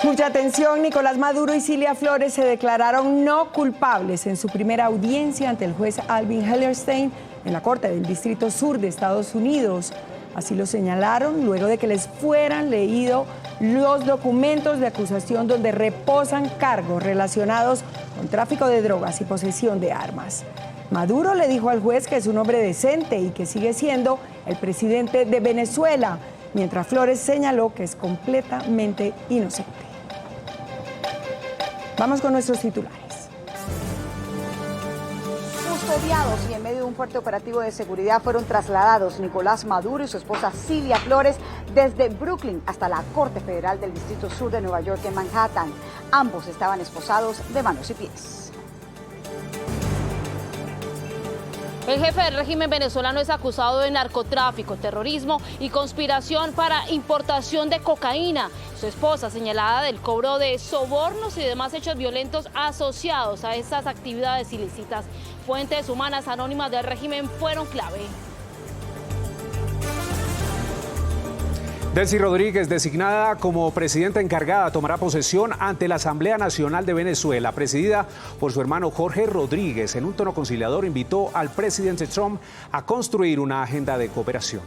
Mucha atención, Nicolás Maduro y Cilia Flores se declararon no culpables en su primera audiencia ante el juez Alvin Hellerstein en la Corte del Distrito Sur de Estados Unidos. Así lo señalaron luego de que les fueran leídos los documentos de acusación donde reposan cargos relacionados con tráfico de drogas y posesión de armas. Maduro le dijo al juez que es un hombre decente y que sigue siendo el presidente de Venezuela, mientras Flores señaló que es completamente inocente. Vamos con nuestros titulares. Custodiados y en medio de un fuerte operativo de seguridad fueron trasladados Nicolás Maduro y su esposa Cilia Flores desde Brooklyn hasta la Corte Federal del Distrito Sur de Nueva York en Manhattan. Ambos estaban esposados de manos y pies. El jefe del régimen venezolano es acusado de narcotráfico, terrorismo y conspiración para importación de cocaína. Su esposa señalada del cobro de sobornos y demás hechos violentos asociados a estas actividades ilícitas. Fuentes humanas anónimas del régimen fueron clave. Delcy Rodríguez, designada como presidenta encargada, tomará posesión ante la Asamblea Nacional de Venezuela, presidida por su hermano Jorge Rodríguez. En un tono conciliador, invitó al presidente Trump a construir una agenda de cooperación.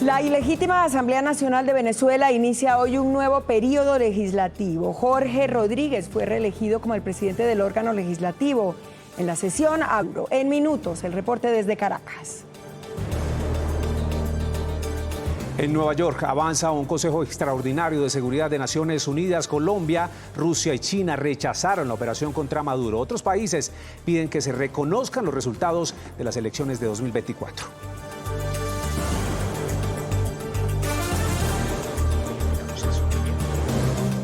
La ilegítima Asamblea Nacional de Venezuela inicia hoy un nuevo periodo legislativo. Jorge Rodríguez fue reelegido como el presidente del órgano legislativo. En la sesión, abro en minutos el reporte desde Caracas. En Nueva York avanza un Consejo Extraordinario de Seguridad de Naciones Unidas. Colombia, Rusia y China rechazaron la operación contra Maduro. Otros países piden que se reconozcan los resultados de las elecciones de 2024.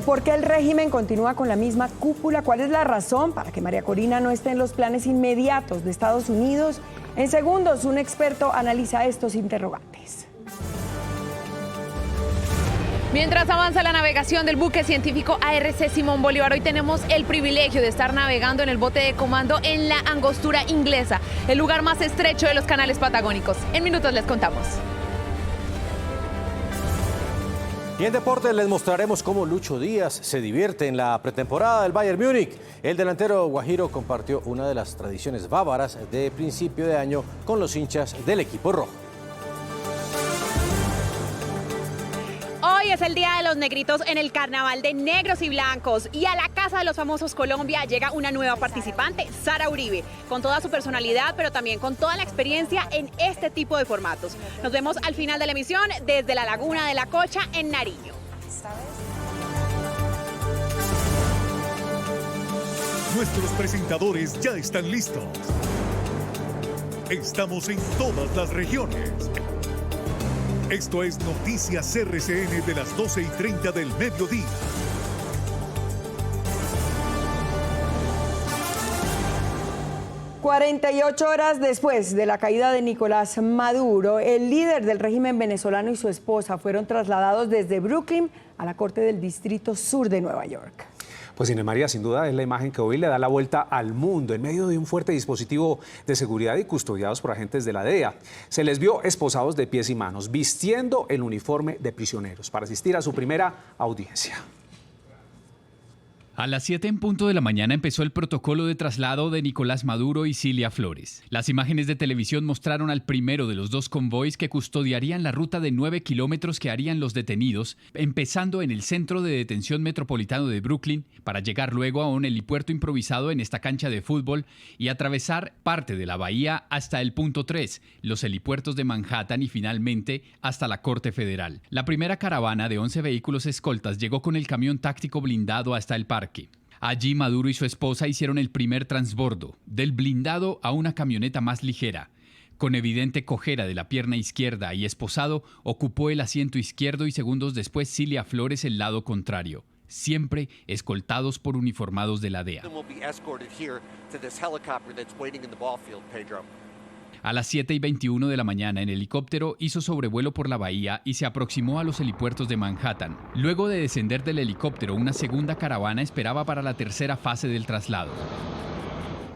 ¿Por qué el régimen continúa con la misma cúpula? ¿Cuál es la razón para que María Corina no esté en los planes inmediatos de Estados Unidos? En segundos, un experto analiza estos interrogantes. Mientras avanza la navegación del buque científico ARC Simón Bolívar, hoy tenemos el privilegio de estar navegando en el bote de comando en la Angostura Inglesa, el lugar más estrecho de los canales patagónicos. En minutos les contamos. Y en deportes les mostraremos cómo Lucho Díaz se divierte en la pretemporada del Bayern Múnich. El delantero guajiro compartió una de las tradiciones bávaras de principio de año con los hinchas del equipo rojo. Hoy es el Día de los Negritos en el Carnaval de Negros y Blancos y a la Casa de los Famosos Colombia llega una nueva participante, Sara Uribe, con toda su personalidad pero también con toda la experiencia en este tipo de formatos. Nos vemos al final de la emisión desde la Laguna de la Cocha en Nariño. Nuestros presentadores ya están listos. Estamos en todas las regiones. Esto es Noticias RCN de las 12:30 del mediodía. «48 horas después de la caída de Nicolás Maduro, el líder del régimen venezolano y su esposa fueron trasladados desde Brooklyn a la Corte del Distrito Sur de Nueva York». Pues Inés María, sin duda es la imagen que hoy le da la vuelta al mundo en medio de un fuerte dispositivo de seguridad y custodiados por agentes de la DEA. Se les vio esposados de pies y manos, vistiendo el uniforme de prisioneros para asistir a su primera audiencia. A las 7 en punto de la mañana empezó el protocolo de traslado de Nicolás Maduro y Cilia Flores. Las imágenes de televisión mostraron al primero de los dos convoys que custodiarían la ruta de 9 kilómetros que harían los detenidos, empezando en el Centro de Detención Metropolitano de Brooklyn, para llegar luego a un helipuerto improvisado en esta cancha de fútbol y atravesar parte de la bahía hasta el punto 3, los helipuertos de Manhattan y finalmente hasta la Corte Federal. La primera caravana de 11 vehículos escoltas llegó con el camión táctico blindado hasta el parque. Allí Maduro y su esposa hicieron el primer transbordo, del blindado a una camioneta más ligera. Con evidente cojera de la pierna izquierda y esposado, ocupó el asiento izquierdo y segundos después Cilia Flores el lado contrario, siempre escoltados por uniformados de la DEA. A las 7:21 de la mañana, en helicóptero hizo sobrevuelo por la bahía y se aproximó a los helipuertos de Manhattan. Luego de descender del helicóptero, una segunda caravana esperaba para la tercera fase del traslado.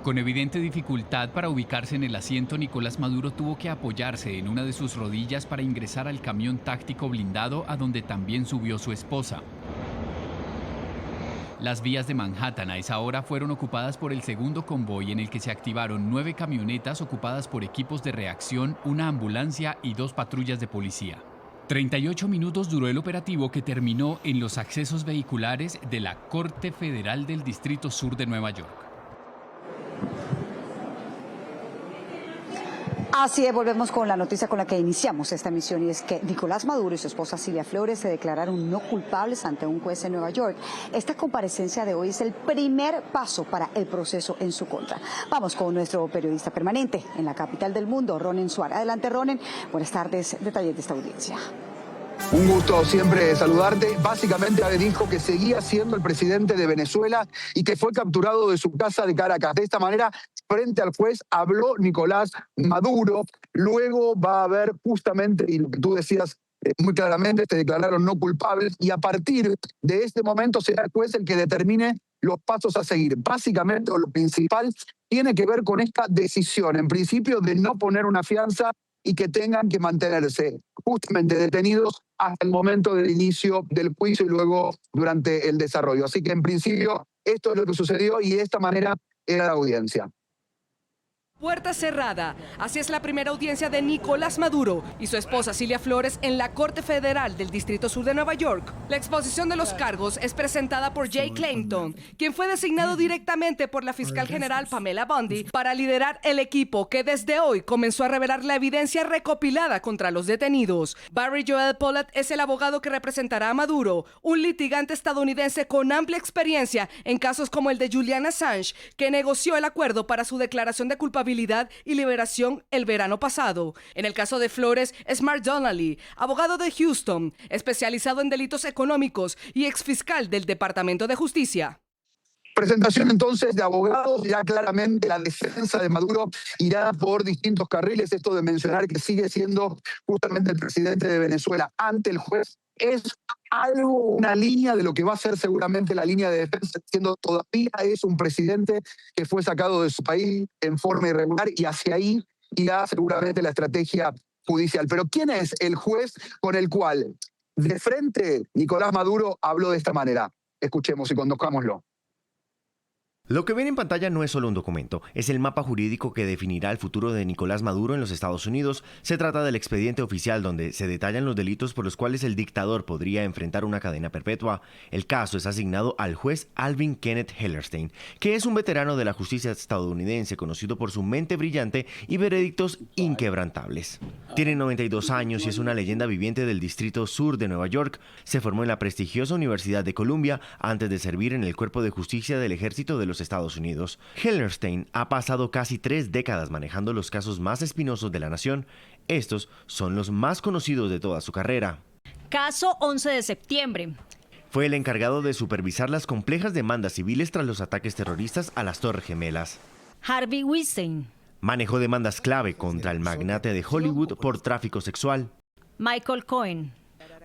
Con evidente dificultad para ubicarse en el asiento, Nicolás Maduro tuvo que apoyarse en una de sus rodillas para ingresar al camión táctico blindado a donde también subió su esposa. Las vías de Manhattan a esa hora fueron ocupadas por el segundo convoy en el que se activaron 9 camionetas ocupadas por equipos de reacción, una ambulancia y 2 patrullas de policía. 38 minutos duró el operativo que terminó en los accesos vehiculares de la Corte Federal del Distrito Sur de Nueva York. Así es, volvemos con la noticia con la que iniciamos esta emisión, y es que Nicolás Maduro y su esposa Cilia Flores se declararon no culpables ante un juez en Nueva York. Esta comparecencia de hoy es el primer paso para el proceso en su contra. Vamos con nuestro periodista permanente en la capital del mundo, Ronen Suárez. Adelante, Ronen. Buenas tardes. Detalles de esta audiencia. Un gusto siempre saludarte. Básicamente dijo que seguía siendo el presidente de Venezuela y que fue capturado de su casa de Caracas. De esta manera, frente al juez, habló Nicolás Maduro. Luego va a haber justamente, y lo que tú decías muy claramente, se declararon no culpables, y a partir de este momento será el juez el que determine los pasos a seguir. Básicamente, lo principal tiene que ver con esta decisión, en principio, de no poner una fianza y que tengan que mantenerse justamente detenidos hasta el momento del inicio del juicio y luego durante el desarrollo. Así que en principio esto es lo que sucedió y de esta manera era la audiencia. Puerta cerrada. Así es la primera audiencia de Nicolás Maduro y su esposa Cilia Flores en la Corte Federal del Distrito Sur de Nueva York. La exposición de los cargos es presentada por Jay Clayton, quien fue designado directamente por la fiscal general Pamela Bondi para liderar el equipo que desde hoy comenzó a revelar la evidencia recopilada contra los detenidos. Barry Joel Pollard es el abogado que representará a Maduro, un litigante estadounidense con amplia experiencia en casos como el de Julian Assange, que negoció el acuerdo para su declaración de culpabilidad y liberación el verano pasado. En el caso de Flores es Mark Donnelly, abogado de Houston, especializado en delitos económicos y exfiscal del Departamento de Justicia. Presentación entonces de abogados, ya claramente la defensa de Maduro irá por distintos carriles. Esto de mencionar que sigue siendo justamente el presidente de Venezuela ante el juez es una línea de lo que va a ser seguramente la línea de defensa, siendo todavía es un presidente que fue sacado de su país en forma irregular y hacia ahí irá seguramente la estrategia judicial. Pero ¿quién es el juez con el cual de frente Nicolás Maduro habló de esta manera? Escuchemos y conozcámoslo. Lo que ven en pantalla no es solo un documento, es el mapa jurídico que definirá el futuro de Nicolás Maduro en los Estados Unidos. Se trata del expediente oficial donde se detallan los delitos por los cuales el dictador podría enfrentar una cadena perpetua. El caso es asignado al juez Alvin Kenneth Hellerstein, que es un veterano de la justicia estadounidense conocido por su mente brillante y veredictos inquebrantables. Tiene 92 años y es una leyenda viviente del Distrito Sur de Nueva York. Se formó en la prestigiosa Universidad de Columbia antes de servir en el Cuerpo de Justicia del Ejército de los Estados Unidos. Hellerstein ha pasado casi 3 décadas manejando los casos más espinosos de la nación. Estos son los más conocidos de toda su carrera. Caso 11 de septiembre. Fue el encargado de supervisar las complejas demandas civiles tras los ataques terroristas a las Torres Gemelas. Harvey Weinstein. Manejó demandas clave contra el magnate de Hollywood por tráfico sexual. Michael Cohen.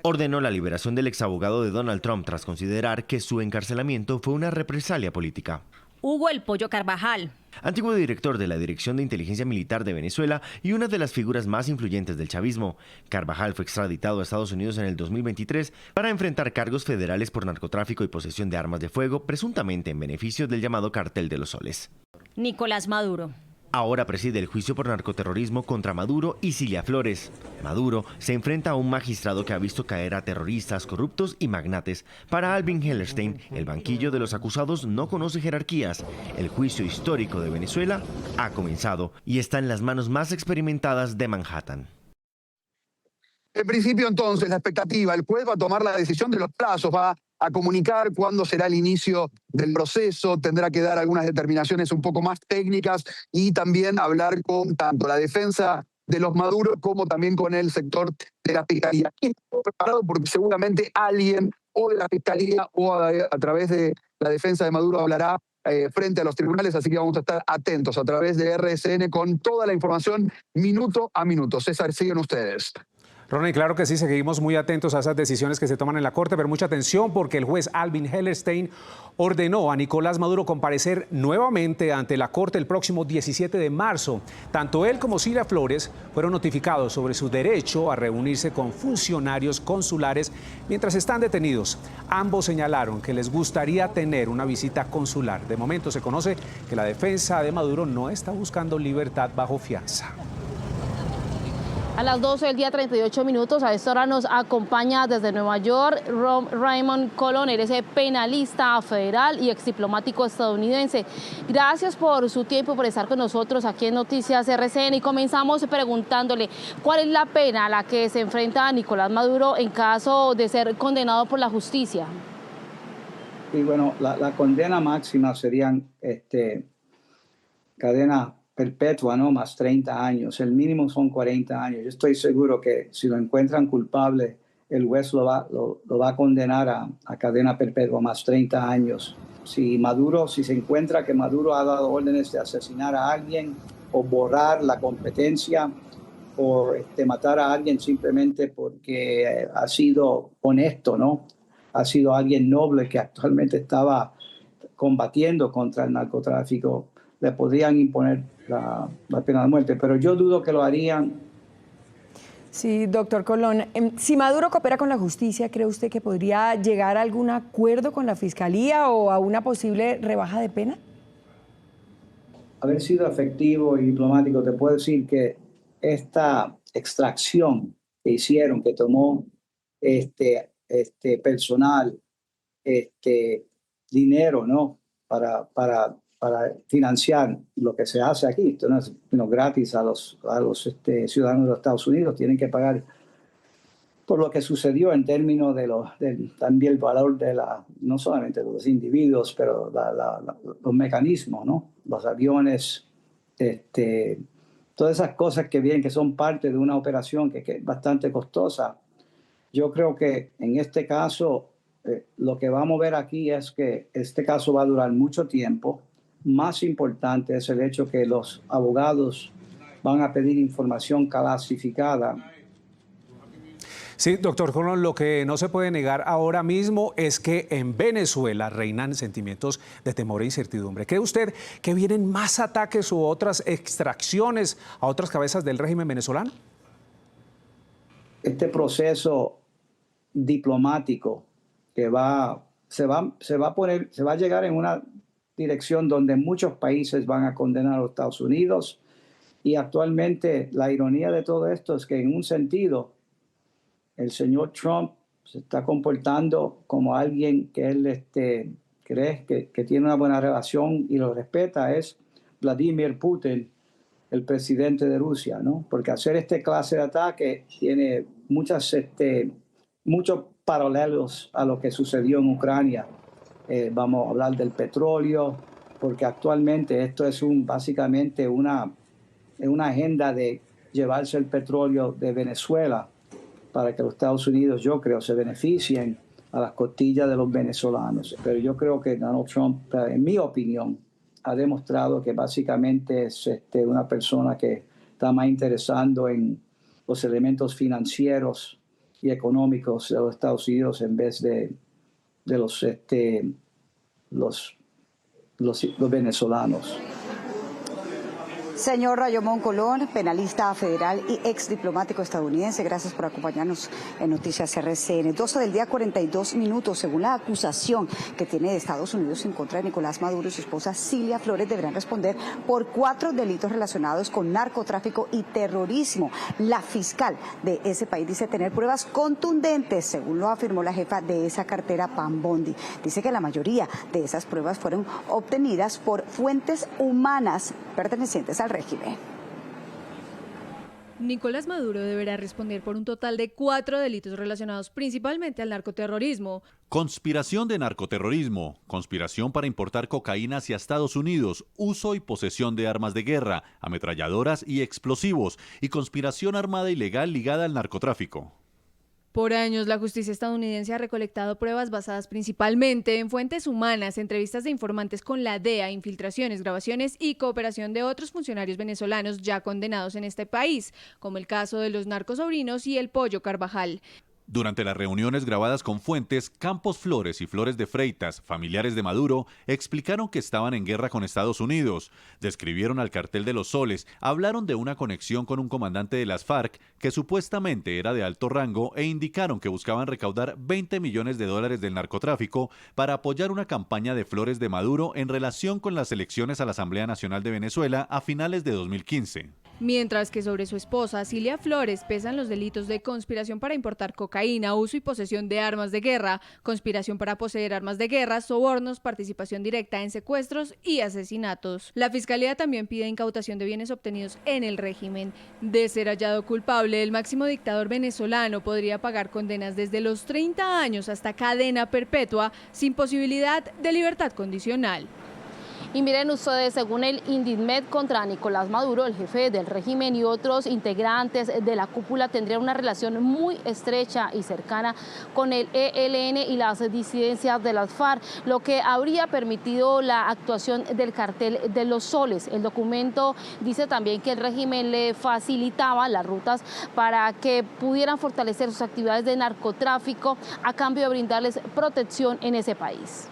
Ordenó la liberación del exabogado de Donald Trump tras considerar que su encarcelamiento fue una represalia política. Hugo El Pollo Carvajal. Antiguo director de la Dirección de Inteligencia Militar de Venezuela y una de las figuras más influyentes del chavismo. Carvajal fue extraditado a Estados Unidos en el 2023 para enfrentar cargos federales por narcotráfico y posesión de armas de fuego, presuntamente en beneficio del llamado Cartel de los Soles. Nicolás Maduro. Ahora preside el juicio por narcoterrorismo contra Maduro y Cilia Flores. Maduro se enfrenta a un magistrado que ha visto caer a terroristas, corruptos y magnates. Para Alvin Hellerstein, el banquillo de los acusados no conoce jerarquías. El juicio histórico de Venezuela ha comenzado y está en las manos más experimentadas de Manhattan. En principio, entonces, la expectativa, el juez va a tomar la decisión de los plazos, va a comunicar cuándo será el inicio del proceso, tendrá que dar algunas determinaciones un poco más técnicas y también hablar con tanto la defensa de los Maduros como también con el sector de la Fiscalía. Aquí estoy preparado porque seguramente alguien o de la Fiscalía o a través de la defensa de Maduro hablará frente a los tribunales, así que vamos a estar atentos a través de RSN con toda la información minuto a minuto. César, siguen ustedes. Ronnie, claro que sí, seguimos muy atentos a esas decisiones que se toman en la Corte, pero mucha atención porque el juez Alvin Hellerstein ordenó a Nicolás Maduro comparecer nuevamente ante la Corte el próximo 17 de marzo. Tanto él como Cilia Flores fueron notificados sobre su derecho a reunirse con funcionarios consulares mientras están detenidos. Ambos señalaron que les gustaría tener una visita consular. De momento se conoce que la defensa de Maduro no está buscando libertad bajo fianza. A las 12 del día 38 minutos, a esta hora nos acompaña desde Nueva York Raymond Colón, eres penalista federal y exdiplomático estadounidense. Gracias por su tiempo y por estar con nosotros aquí en Noticias RCN. Y comenzamos preguntándole cuál es la pena a la que se enfrenta Nicolás Maduro en caso de ser condenado por la justicia. Y bueno, la condena máxima serían cadena perpetua, ¿no? Más 30 años. El mínimo son 40 años. Yo estoy seguro que si lo encuentran culpable, el juez lo va a condenar a cadena perpetua más 30 años. Si se encuentra que Maduro ha dado órdenes de asesinar a alguien o borrar la competencia o matar a alguien simplemente porque ha sido honesto, ¿no? Ha sido alguien noble que actualmente estaba combatiendo contra el narcotráfico, le podrían imponer la pena de muerte, pero yo dudo que lo harían. Sí, doctor Colón, si Maduro coopera con la justicia, ¿cree usted que podría llegar a algún acuerdo con la Fiscalía o a una posible rebaja de pena? Haber sido efectivo y diplomático, te puedo decir que esta extracción que hicieron, que tomó personal, dinero, ¿no? Para financiar lo que se hace aquí. Esto no es gratis a los ciudadanos de los Estados Unidos. Tienen que pagar por lo que sucedió en términos de también el valor de no solamente de los individuos, pero los mecanismos, ¿no? Los aviones, todas esas cosas que vienen, que son parte de una operación que es bastante costosa. Yo creo que en este caso, lo que vamos a ver aquí es que este caso va a durar mucho tiempo. Más importante es el hecho que los abogados van a pedir información clasificada. Sí, doctor Colón, lo que no se puede negar ahora mismo es que en Venezuela reinan sentimientos de temor e incertidumbre. ¿Cree usted que vienen más ataques u otras extracciones a otras cabezas del régimen venezolano? Este proceso diplomático que se va a llegar en una dirección donde muchos países van a condenar a los Estados Unidos, y actualmente la ironía de todo esto es que en un sentido el señor Trump se está comportando como alguien que él cree que tiene una buena relación y lo respeta, es Vladimir Putin, el presidente de Rusia, ¿no? Porque hacer este clase de ataque tiene muchos paralelos a lo que sucedió en Ucrania. Vamos a hablar del petróleo, porque actualmente esto es básicamente una agenda de llevarse el petróleo de Venezuela para que los Estados Unidos, yo creo, se beneficien a las costillas de los venezolanos. Pero yo creo que Donald Trump, en mi opinión, ha demostrado que básicamente es una persona que está más interesado en los elementos financieros y económicos de los Estados Unidos en vez de los venezolanos. Señor Raymond Colón, penalista federal y ex diplomático estadounidense, gracias por acompañarnos en Noticias RCN. 12 del día, 42 minutos. Según la acusación que tiene de Estados Unidos en contra de Nicolás Maduro y su esposa Cilia Flores, deberán responder por 4 delitos relacionados con narcotráfico y terrorismo. La fiscal de ese país dice tener pruebas contundentes, según lo afirmó la jefa de esa cartera, Pam Bondi. Dice que la mayoría de esas pruebas fueron obtenidas por fuentes humanas pertenecientes al régimen. Nicolás Maduro deberá responder por un total de 4 delitos relacionados principalmente al narcoterrorismo. Conspiración de narcoterrorismo, conspiración para importar cocaína hacia Estados Unidos, uso y posesión de armas de guerra, ametralladoras y explosivos, y conspiración armada ilegal ligada al narcotráfico. Por años, la justicia estadounidense ha recolectado pruebas basadas principalmente en fuentes humanas, entrevistas de informantes con la DEA, infiltraciones, grabaciones y cooperación de otros funcionarios venezolanos ya condenados en este país, como el caso de los narcosobrinos y el Pollo Carvajal. Durante las reuniones grabadas con fuentes, Campos Flores y Flores de Freitas, familiares de Maduro, explicaron que estaban en guerra con Estados Unidos, describieron al cartel de los Soles, hablaron de una conexión con un comandante de las FARC que supuestamente era de alto rango e indicaron que buscaban recaudar $20 millones del narcotráfico para apoyar una campaña de Flores de Maduro en relación con las elecciones a la Asamblea Nacional de Venezuela a finales de 2015. Mientras que sobre su esposa, Cilia Flores, pesan los delitos de conspiración para importar cocaína, uso y posesión de armas de guerra, conspiración para poseer armas de guerra, sobornos, participación directa en secuestros y asesinatos. La Fiscalía también pide incautación de bienes obtenidos en el régimen. De ser hallado culpable, el máximo dictador venezolano podría pagar condenas desde los 30 años hasta cadena perpetua, sin posibilidad de libertad condicional. Y miren ustedes, según el Indictment contra Nicolás Maduro, el jefe del régimen y otros integrantes de la cúpula tendrían una relación muy estrecha y cercana con el ELN y las disidencias de las FARC, lo que habría permitido la actuación del cartel de los Soles. El documento dice también que el régimen le facilitaba las rutas para que pudieran fortalecer sus actividades de narcotráfico a cambio de brindarles protección en ese país.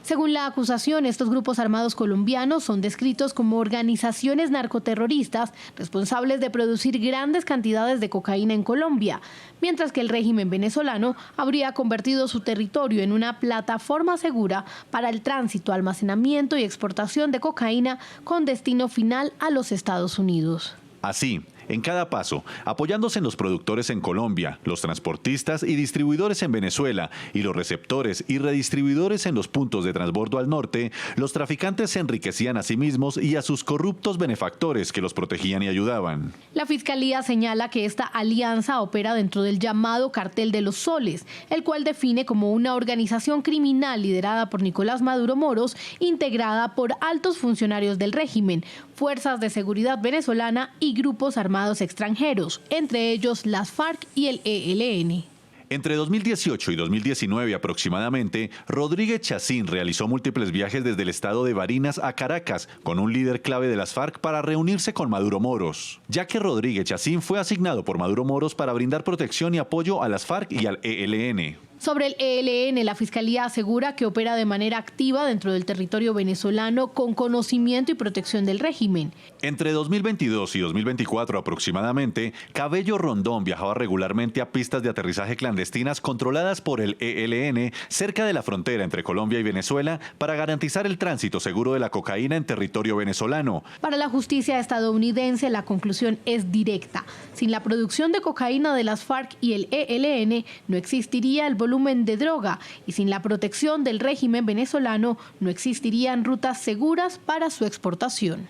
Según la acusación, estos grupos armados colombianos son descritos como organizaciones narcoterroristas responsables de producir grandes cantidades de cocaína en Colombia, mientras que el régimen venezolano habría convertido su territorio en una plataforma segura para el tránsito, almacenamiento y exportación de cocaína con destino final a los Estados Unidos. Así, en cada paso, apoyándose en los productores en Colombia, los transportistas y distribuidores en Venezuela y los receptores y redistribuidores en los puntos de transbordo al norte, los traficantes se enriquecían a sí mismos y a sus corruptos benefactores que los protegían y ayudaban. La Fiscalía señala que esta alianza opera dentro del llamado Cartel de los Soles, el cual define como una organización criminal liderada por Nicolás Maduro Moros, integrada por altos funcionarios del régimen, fuerzas de seguridad venezolana y grupos armados extranjeros, entre ellos las FARC y el ELN. Entre 2018 y 2019 aproximadamente, Rodríguez Chacín realizó múltiples viajes desde el estado de Barinas a Caracas con un líder clave de las FARC para reunirse con Maduro Moros, ya que Rodríguez Chacín fue asignado por Maduro Moros para brindar protección y apoyo a las FARC y al ELN. Sobre el ELN, la Fiscalía asegura que opera de manera activa dentro del territorio venezolano con conocimiento y protección del régimen. Entre 2022 y 2024 aproximadamente, Cabello Rondón viajaba regularmente a pistas de aterrizaje clandestinas controladas por el ELN cerca de la frontera entre Colombia y Venezuela para garantizar el tránsito seguro de la cocaína en territorio venezolano. Para la justicia estadounidense, la conclusión es directa. Sin la producción de cocaína de las FARC y el ELN, no existiría el volumen de droga y sin la protección del régimen venezolano no existirían rutas seguras para su exportación.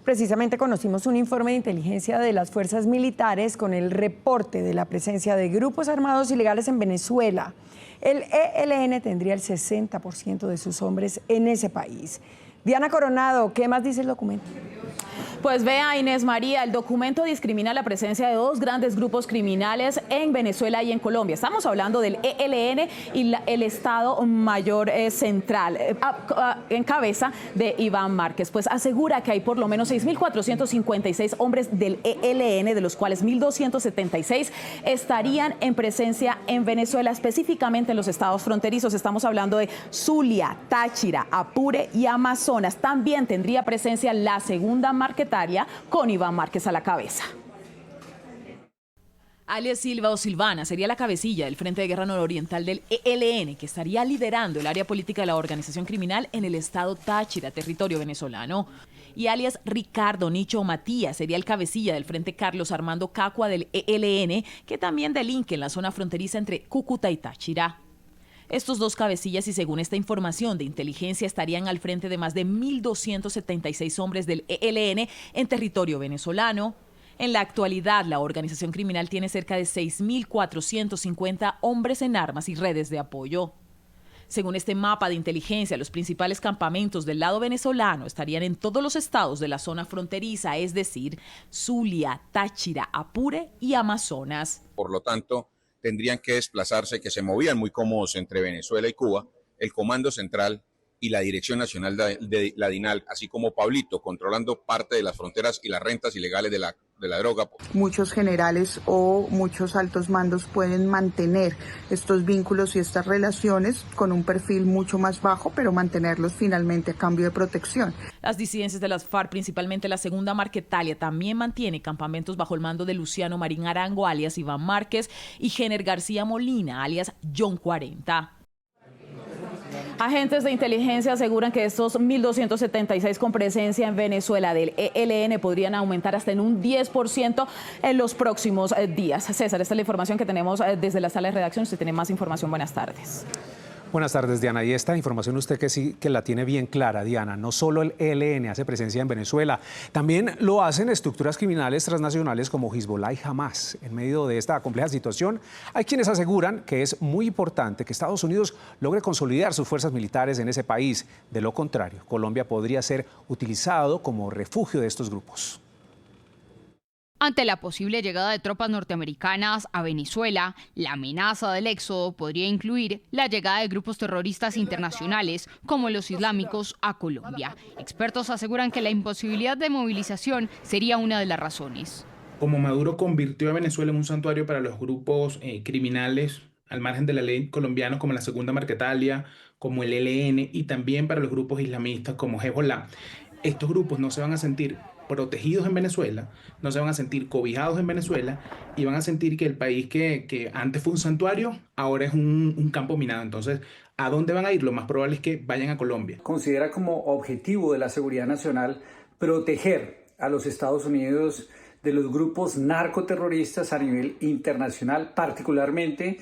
Precisamente conocimos un informe de inteligencia de las fuerzas militares con el reporte de la presencia de grupos armados ilegales en Venezuela. El ELN tendría el 60% de sus hombres en ese país. Diana Coronado, ¿qué más dice el documento? Pues vea, Inés María, el documento discrimina la presencia de dos grandes grupos criminales en Venezuela y en Colombia. Estamos hablando del ELN y el Estado Mayor Central, en cabeza de Iván Márquez. Pues asegura que hay por lo menos 6.456 hombres del ELN, de los cuales 1.276 estarían en presencia en Venezuela, específicamente en los estados fronterizos. Estamos hablando de Zulia, Táchira, Apure y Amazonas. También tendría presencia la segunda marquetaria con Iván Márquez a la cabeza. Alias Silva o Silvana sería la cabecilla del Frente de Guerra Nororiental del ELN, que estaría liderando el área política de la organización criminal en el estado Táchira, territorio venezolano. Y alias Ricardo Nicho Matías sería el cabecilla del Frente Carlos Armando Cacua del ELN, que también delinque en la zona fronteriza entre Cúcuta y Táchira. Estos dos cabecillas, y según esta información de inteligencia, estarían al frente de más de 1.276 hombres del ELN en territorio venezolano. En la actualidad, la organización criminal tiene cerca de 6.450 hombres en armas y redes de apoyo. Según este mapa de inteligencia, los principales campamentos del lado venezolano estarían en todos los estados de la zona fronteriza, es decir, Zulia, Táchira, Apure y Amazonas. Por lo tanto, tendrían que desplazarse, que se movían muy cómodos entre Venezuela y Cuba, el Comando Central y la Dirección Nacional de la DINAL, así como Pablito, controlando parte de las fronteras y las rentas ilegales de la droga. Muchos generales o muchos altos mandos pueden mantener estos vínculos y estas relaciones con un perfil mucho más bajo, pero mantenerlos finalmente a cambio de protección. Las disidencias de las FARC, principalmente la Segunda Marquetalia, también mantiene campamentos bajo el mando de Luciano Marín Arango, alias Iván Márquez, y Jenner García Molina, alias John 40. Agentes de inteligencia aseguran que estos 1.276 con presencia en Venezuela del ELN podrían aumentar hasta en un 10% en los próximos días. César, esta es la información que tenemos desde la sala de redacción. Usted tiene más información. Buenas tardes. Buenas tardes, Diana. Y esta información usted que sí que la tiene bien clara, Diana. No solo el ELN hace presencia en Venezuela, también lo hacen estructuras criminales transnacionales como Hezbollah y Hamas. En medio de esta compleja situación, hay quienes aseguran que es muy importante que Estados Unidos logre consolidar sus fuerzas militares en ese país. De lo contrario, Colombia podría ser utilizado como refugio de estos grupos. Ante la posible llegada de tropas norteamericanas a Venezuela, la amenaza del éxodo podría incluir la llegada de grupos terroristas internacionales como los islámicos a Colombia. Expertos aseguran que la imposibilidad de movilización sería una de las razones. Como Maduro convirtió a Venezuela en un santuario para los grupos criminales al margen de la ley colombianos como la Segunda Marquetalia, como el ELN y también para los grupos islamistas como Hezbollah, estos grupos no se van a sentir protegidos en Venezuela, no se van a sentir cobijados en Venezuela y van a sentir que el país que antes fue un santuario, ahora es un campo minado. Entonces, ¿a dónde van a ir? Lo más probable es que vayan a Colombia. Considera como objetivo de la seguridad nacional proteger a los Estados Unidos de los grupos narcoterroristas a nivel internacional, particularmente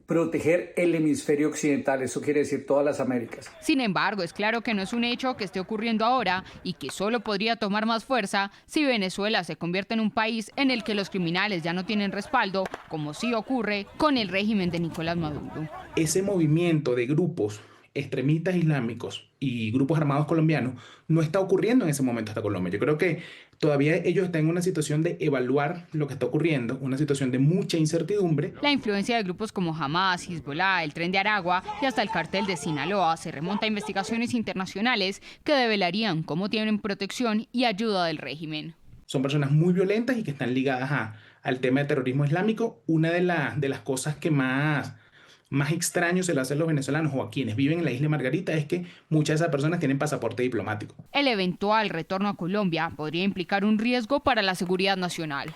proteger el hemisferio occidental, eso quiere decir todas las Américas. Sin embargo, es claro que no es un hecho que esté ocurriendo ahora y que solo podría tomar más fuerza si Venezuela se convierte en un país en el que los criminales ya no tienen respaldo, como sí ocurre con el régimen de Nicolás Maduro. Ese movimiento de grupos extremistas islámicos y grupos armados colombianos no está ocurriendo en ese momento hasta Colombia. Yo creo que todavía ellos están en una situación de evaluar lo que está ocurriendo, una situación de mucha incertidumbre. La influencia de grupos como Hamas, Hezbollah, el Tren de Aragua y hasta el Cartel de Sinaloa se remonta a investigaciones internacionales que develarían cómo tienen protección y ayuda del régimen. Son personas muy violentas y que están ligadas al tema de terrorismo islámico. Una de las cosas que más extraño se le hace a los venezolanos o a quienes viven en la isla de Margarita es que muchas de esas personas tienen pasaporte diplomático. El eventual retorno a Colombia podría implicar un riesgo para la seguridad nacional.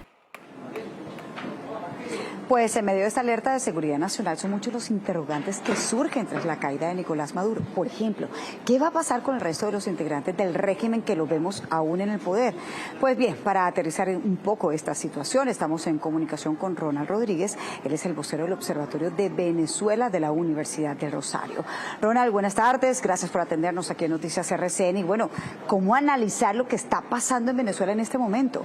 Pues en medio de esta alerta de seguridad nacional son muchos los interrogantes que surgen tras la caída de Nicolás Maduro. Por ejemplo, ¿qué va a pasar con el resto de los integrantes del régimen que lo vemos aún en el poder? Pues bien, para aterrizar un poco esta situación, estamos en comunicación con Ronald Rodríguez. Él es el vocero del Observatorio de Venezuela de la Universidad del Rosario. Ronald, buenas tardes. Gracias por atendernos aquí en Noticias RCN. Y bueno, ¿cómo analizar lo que está pasando en Venezuela en este momento?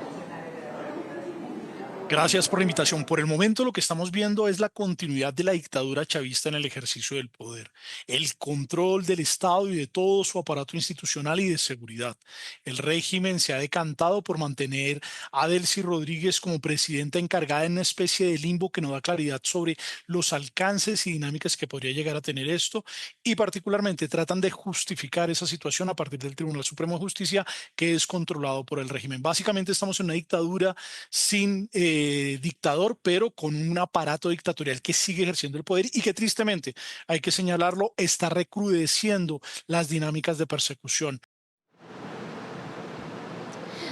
Gracias por la invitación. Por el momento lo que estamos viendo es la continuidad de la dictadura chavista en el ejercicio del poder, el control del Estado y de todo su aparato institucional y de seguridad. El régimen se ha decantado por mantener a Delcy Rodríguez como presidenta encargada en una especie de limbo que no da claridad sobre los alcances y dinámicas que podría llegar a tener esto, y particularmente tratan de justificar esa situación a partir del Tribunal Supremo de Justicia, que es controlado por el régimen. Básicamente estamos en una dictadura sin dictador, pero con un aparato dictatorial que sigue ejerciendo el poder y que tristemente, hay que señalarlo, está recrudeciendo las dinámicas de persecución.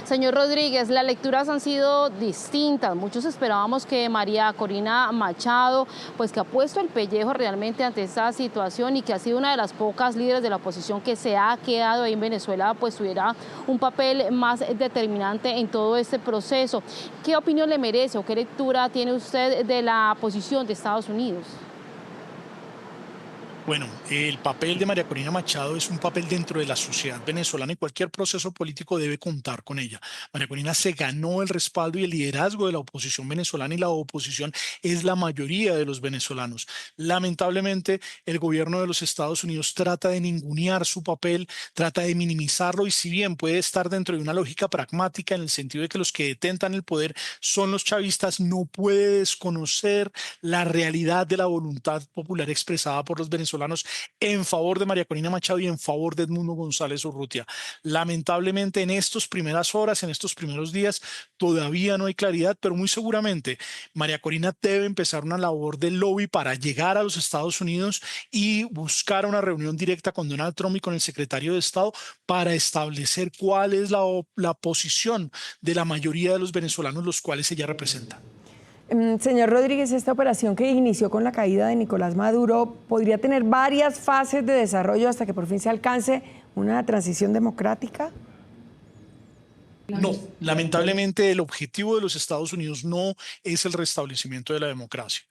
Señor Rodríguez, las lecturas han sido distintas. Muchos esperábamos que María Corina Machado, pues que ha puesto el pellejo realmente ante esta situación y que ha sido una de las pocas líderes de la oposición que se ha quedado ahí en Venezuela, pues tuviera un papel más determinante en todo este proceso. ¿Qué opinión le merece o qué lectura tiene usted de la posición de Estados Unidos? Bueno, el papel de María Corina Machado es un papel dentro de la sociedad venezolana y cualquier proceso político debe contar con ella. María Corina se ganó el respaldo y el liderazgo de la oposición venezolana y la oposición es la mayoría de los venezolanos. Lamentablemente, el gobierno de los Estados Unidos trata de ningunear su papel, trata de minimizarlo y si bien puede estar dentro de una lógica pragmática en el sentido de que los que detentan el poder son los chavistas, no puede desconocer la realidad de la voluntad popular expresada por los venezolanos en favor de María Corina Machado y en favor de Edmundo González Urrutia. Lamentablemente en estas primeras horas, en estos primeros días, todavía no hay claridad, pero muy seguramente María Corina debe empezar una labor de lobby para llegar a los Estados Unidos y buscar una reunión directa con Donald Trump y con el secretario de Estado para establecer cuál es la posición de la mayoría de los venezolanos, los cuales ella representa. Señor Rodríguez, esta operación que inició con la caída de Nicolás Maduro podría tener varias fases de desarrollo hasta que por fin se alcance una transición democrática. No, lamentablemente el objetivo de los Estados Unidos no es el restablecimiento de la democracia.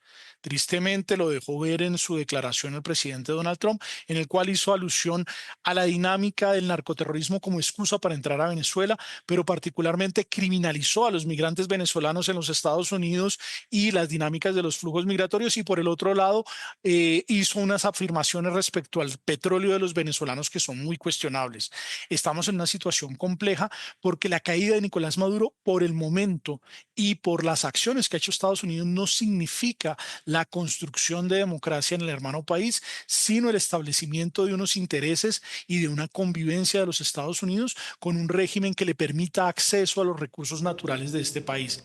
Tristemente lo dejó ver en su declaración el presidente Donald Trump, en el cual hizo alusión a la dinámica del narcoterrorismo como excusa para entrar a Venezuela, pero particularmente criminalizó a los migrantes venezolanos en los Estados Unidos y las dinámicas de los flujos migratorios y por el otro lado hizo unas afirmaciones respecto al petróleo de los venezolanos que son muy cuestionables. Estamos en una situación compleja porque la caída de Nicolás Maduro por el momento y por las acciones que ha hecho Estados Unidos no significa la construcción de democracia en el hermano país, sino el establecimiento de unos intereses y de una convivencia de los Estados Unidos con un régimen que le permita acceso a los recursos naturales de este país.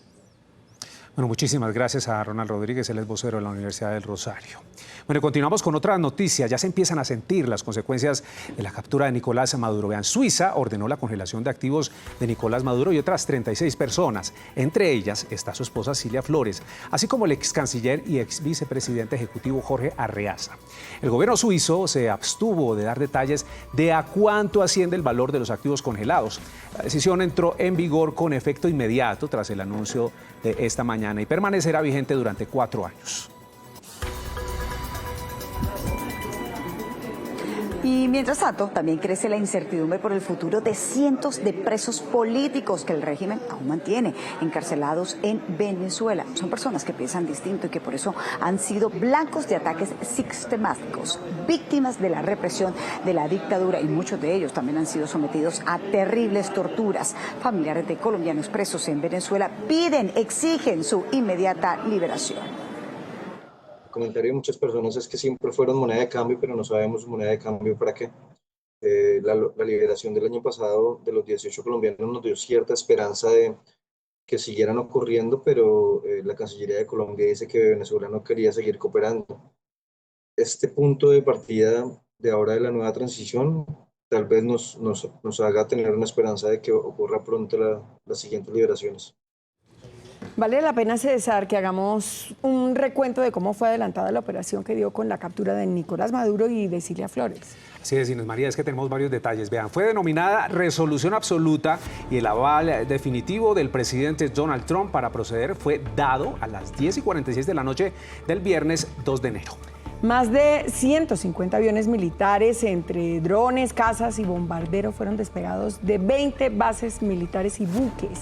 Bueno, muchísimas gracias a Ronald Rodríguez, él es vocero de la Universidad del Rosario. Bueno, continuamos con otras noticias. Ya se empiezan a sentir las consecuencias de la captura de Nicolás Maduro. Vean, Suiza ordenó la congelación de activos de Nicolás Maduro y otras 36 personas. Entre ellas está su esposa Cilia Flores, así como el ex canciller y ex vicepresidente ejecutivo Jorge Arreaza. El gobierno suizo se abstuvo de dar detalles de a cuánto asciende el valor de los activos congelados. La decisión entró en vigor con efecto inmediato tras el anuncio de esta mañana y permanecerá vigente durante 4 años. Y mientras tanto, también crece la incertidumbre por el futuro de cientos de presos políticos que el régimen aún mantiene encarcelados en Venezuela. Son personas que piensan distinto y que por eso han sido blancos de ataques sistemáticos, víctimas de la represión de la dictadura y muchos de ellos también han sido sometidos a terribles torturas. Familiares de colombianos presos en Venezuela exigen su inmediata liberación. El comentario de muchas personas es que siempre fueron moneda de cambio, pero no sabemos moneda de cambio para qué. La liberación del año pasado de los 18 colombianos nos dio cierta esperanza de que siguieran ocurriendo, pero la Cancillería de Colombia dice que Venezuela no quería seguir cooperando. Este punto de partida de ahora de la nueva transición tal vez nos haga tener una esperanza de que ocurra pronto las siguientes liberaciones. Vale la pena, César, que hagamos un recuento de cómo fue adelantada la operación que dio con la captura de Nicolás Maduro y de Cilia Flores. Así es, Inés María, es que tenemos varios detalles. Vean, fue denominada resolución absoluta y el aval definitivo del presidente Donald Trump para proceder fue dado a las 10:46 de la noche del viernes 2 de enero. Más de 150 aviones militares, entre drones, cazas y bombarderos, fueron despegados de 20 bases militares y buques.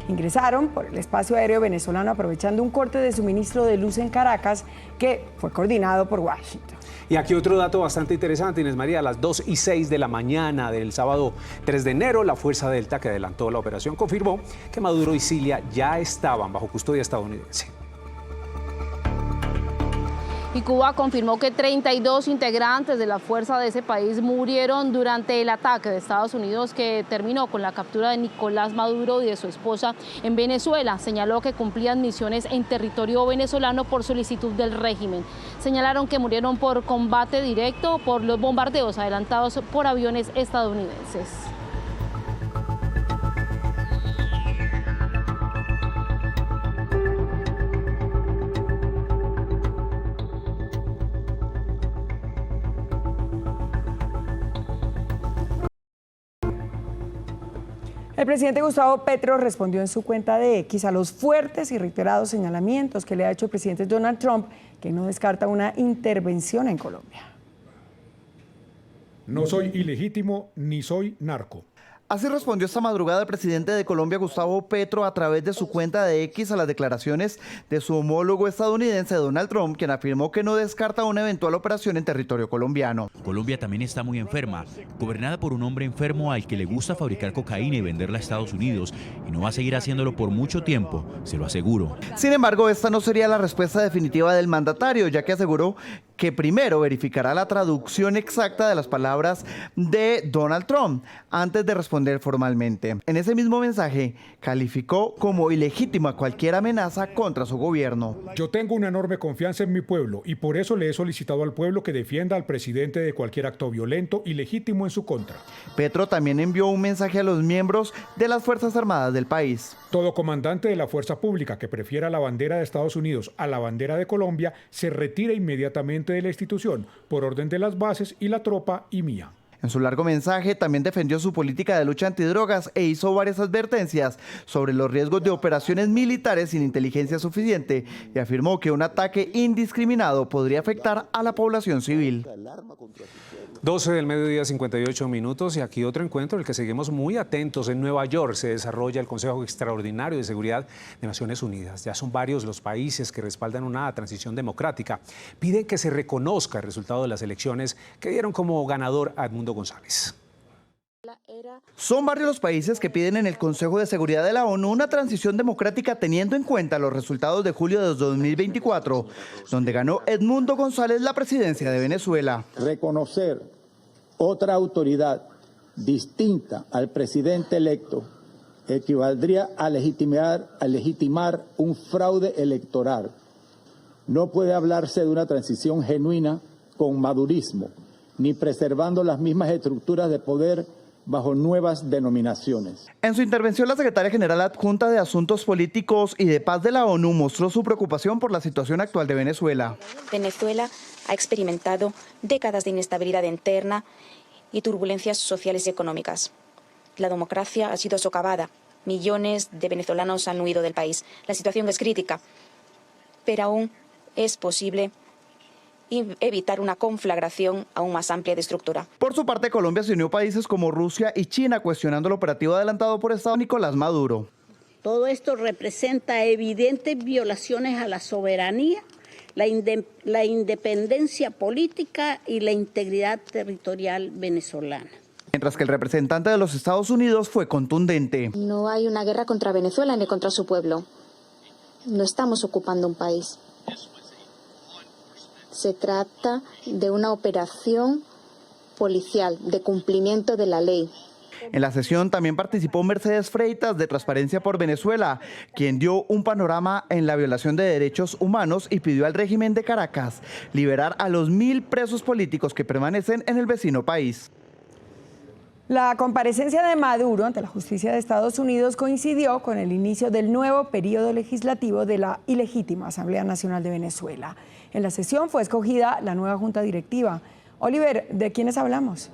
Ingresaron por el espacio aéreo venezolano aprovechando un corte de suministro de luz en Caracas que fue coordinado por Washington. Y aquí otro dato bastante interesante, Inés María, a las 2:06 de la mañana del sábado 3 de enero, la Fuerza Delta, que adelantó la operación, confirmó que Maduro y Cilia ya estaban bajo custodia estadounidense. Y Cuba confirmó que 32 integrantes de la fuerza de ese país murieron durante el ataque de Estados Unidos que terminó con la captura de Nicolás Maduro y de su esposa en Venezuela. Señaló que cumplían misiones en territorio venezolano por solicitud del régimen. Señalaron que murieron por combate directo por los bombardeos adelantados por aviones estadounidenses. El presidente Gustavo Petro respondió en su cuenta de X a los fuertes y reiterados señalamientos que le ha hecho el presidente Donald Trump, que no descarta una intervención en Colombia. No soy ilegítimo ni soy narco. Así respondió esta madrugada el presidente de Colombia, Gustavo Petro, a través de su cuenta de X a las declaraciones de su homólogo estadounidense, Donald Trump, quien afirmó que no descarta una eventual operación en territorio colombiano. Colombia también está muy enferma, gobernada por un hombre enfermo al que le gusta fabricar cocaína y venderla a Estados Unidos, y no va a seguir haciéndolo por mucho tiempo, se lo aseguro. Sin embargo, esta no sería la respuesta definitiva del mandatario, ya que aseguró que primero verificará la traducción exacta de las palabras de Donald Trump antes de responder formalmente. En ese mismo mensaje, calificó como ilegítima cualquier amenaza contra su gobierno. Yo tengo una enorme confianza en mi pueblo y por eso le he solicitado al pueblo que defienda al presidente de cualquier acto violento y legítimo en su contra. Petro también envió un mensaje a los miembros de las Fuerzas Armadas del país. Todo comandante de la fuerza pública que prefiera la bandera de Estados Unidos a la bandera de Colombia se retira inmediatamente de la institución por orden de las bases y la tropa y mía. En su largo mensaje también defendió su política de lucha antidrogas e hizo varias advertencias sobre los riesgos de operaciones militares sin inteligencia suficiente y afirmó que un ataque indiscriminado podría afectar a la población civil. 12 del mediodía, 58 minutos, y aquí otro encuentro del que seguimos muy atentos. En Nueva York se desarrolla el Consejo Extraordinario de Seguridad de Naciones Unidas. Ya son varios los países que respaldan una transición democrática. Piden que se reconozca el resultado de las elecciones que dieron como ganador a Edmundo González. Son varios los países que piden en el Consejo de Seguridad de la ONU una transición democrática teniendo en cuenta los resultados de julio de 2024, donde ganó Edmundo González la presidencia de Venezuela. Reconocer otra autoridad distinta al presidente electo equivaldría a legitimar un fraude electoral. No puede hablarse de una transición genuina con madurismo, ni preservando las mismas estructuras de poder bajo nuevas denominaciones. En su intervención, la secretaria general adjunta de Asuntos Políticos y de Paz de la ONU mostró su preocupación por la situación actual de Venezuela. Venezuela ha experimentado décadas de inestabilidad interna y turbulencias sociales y económicas. La democracia ha sido socavada. Millones de venezolanos han huido del país. La situación es crítica, pero aún es posible evitar una conflagración aún más amplia de estructura. Por su parte, Colombia se unió a países como Rusia y China cuestionando el operativo adelantado por Estado Nicolás Maduro. Todo esto representa evidentes violaciones a la soberanía, la independencia política y la integridad territorial venezolana. Mientras que el representante de los Estados Unidos fue contundente. No hay una guerra contra Venezuela ni contra su pueblo. No estamos ocupando un país. Se trata de una operación policial, de cumplimiento de la ley. En la sesión también participó Mercedes Freitas de Transparencia por Venezuela, quien dio un panorama en la violación de derechos humanos y pidió al régimen de Caracas liberar a los 1000 presos políticos que permanecen en el vecino país. La comparecencia de Maduro ante la justicia de Estados Unidos coincidió con el inicio del nuevo periodo legislativo de la ilegítima Asamblea Nacional de Venezuela. En la sesión fue escogida la nueva junta directiva. Oliver, ¿de quiénes hablamos?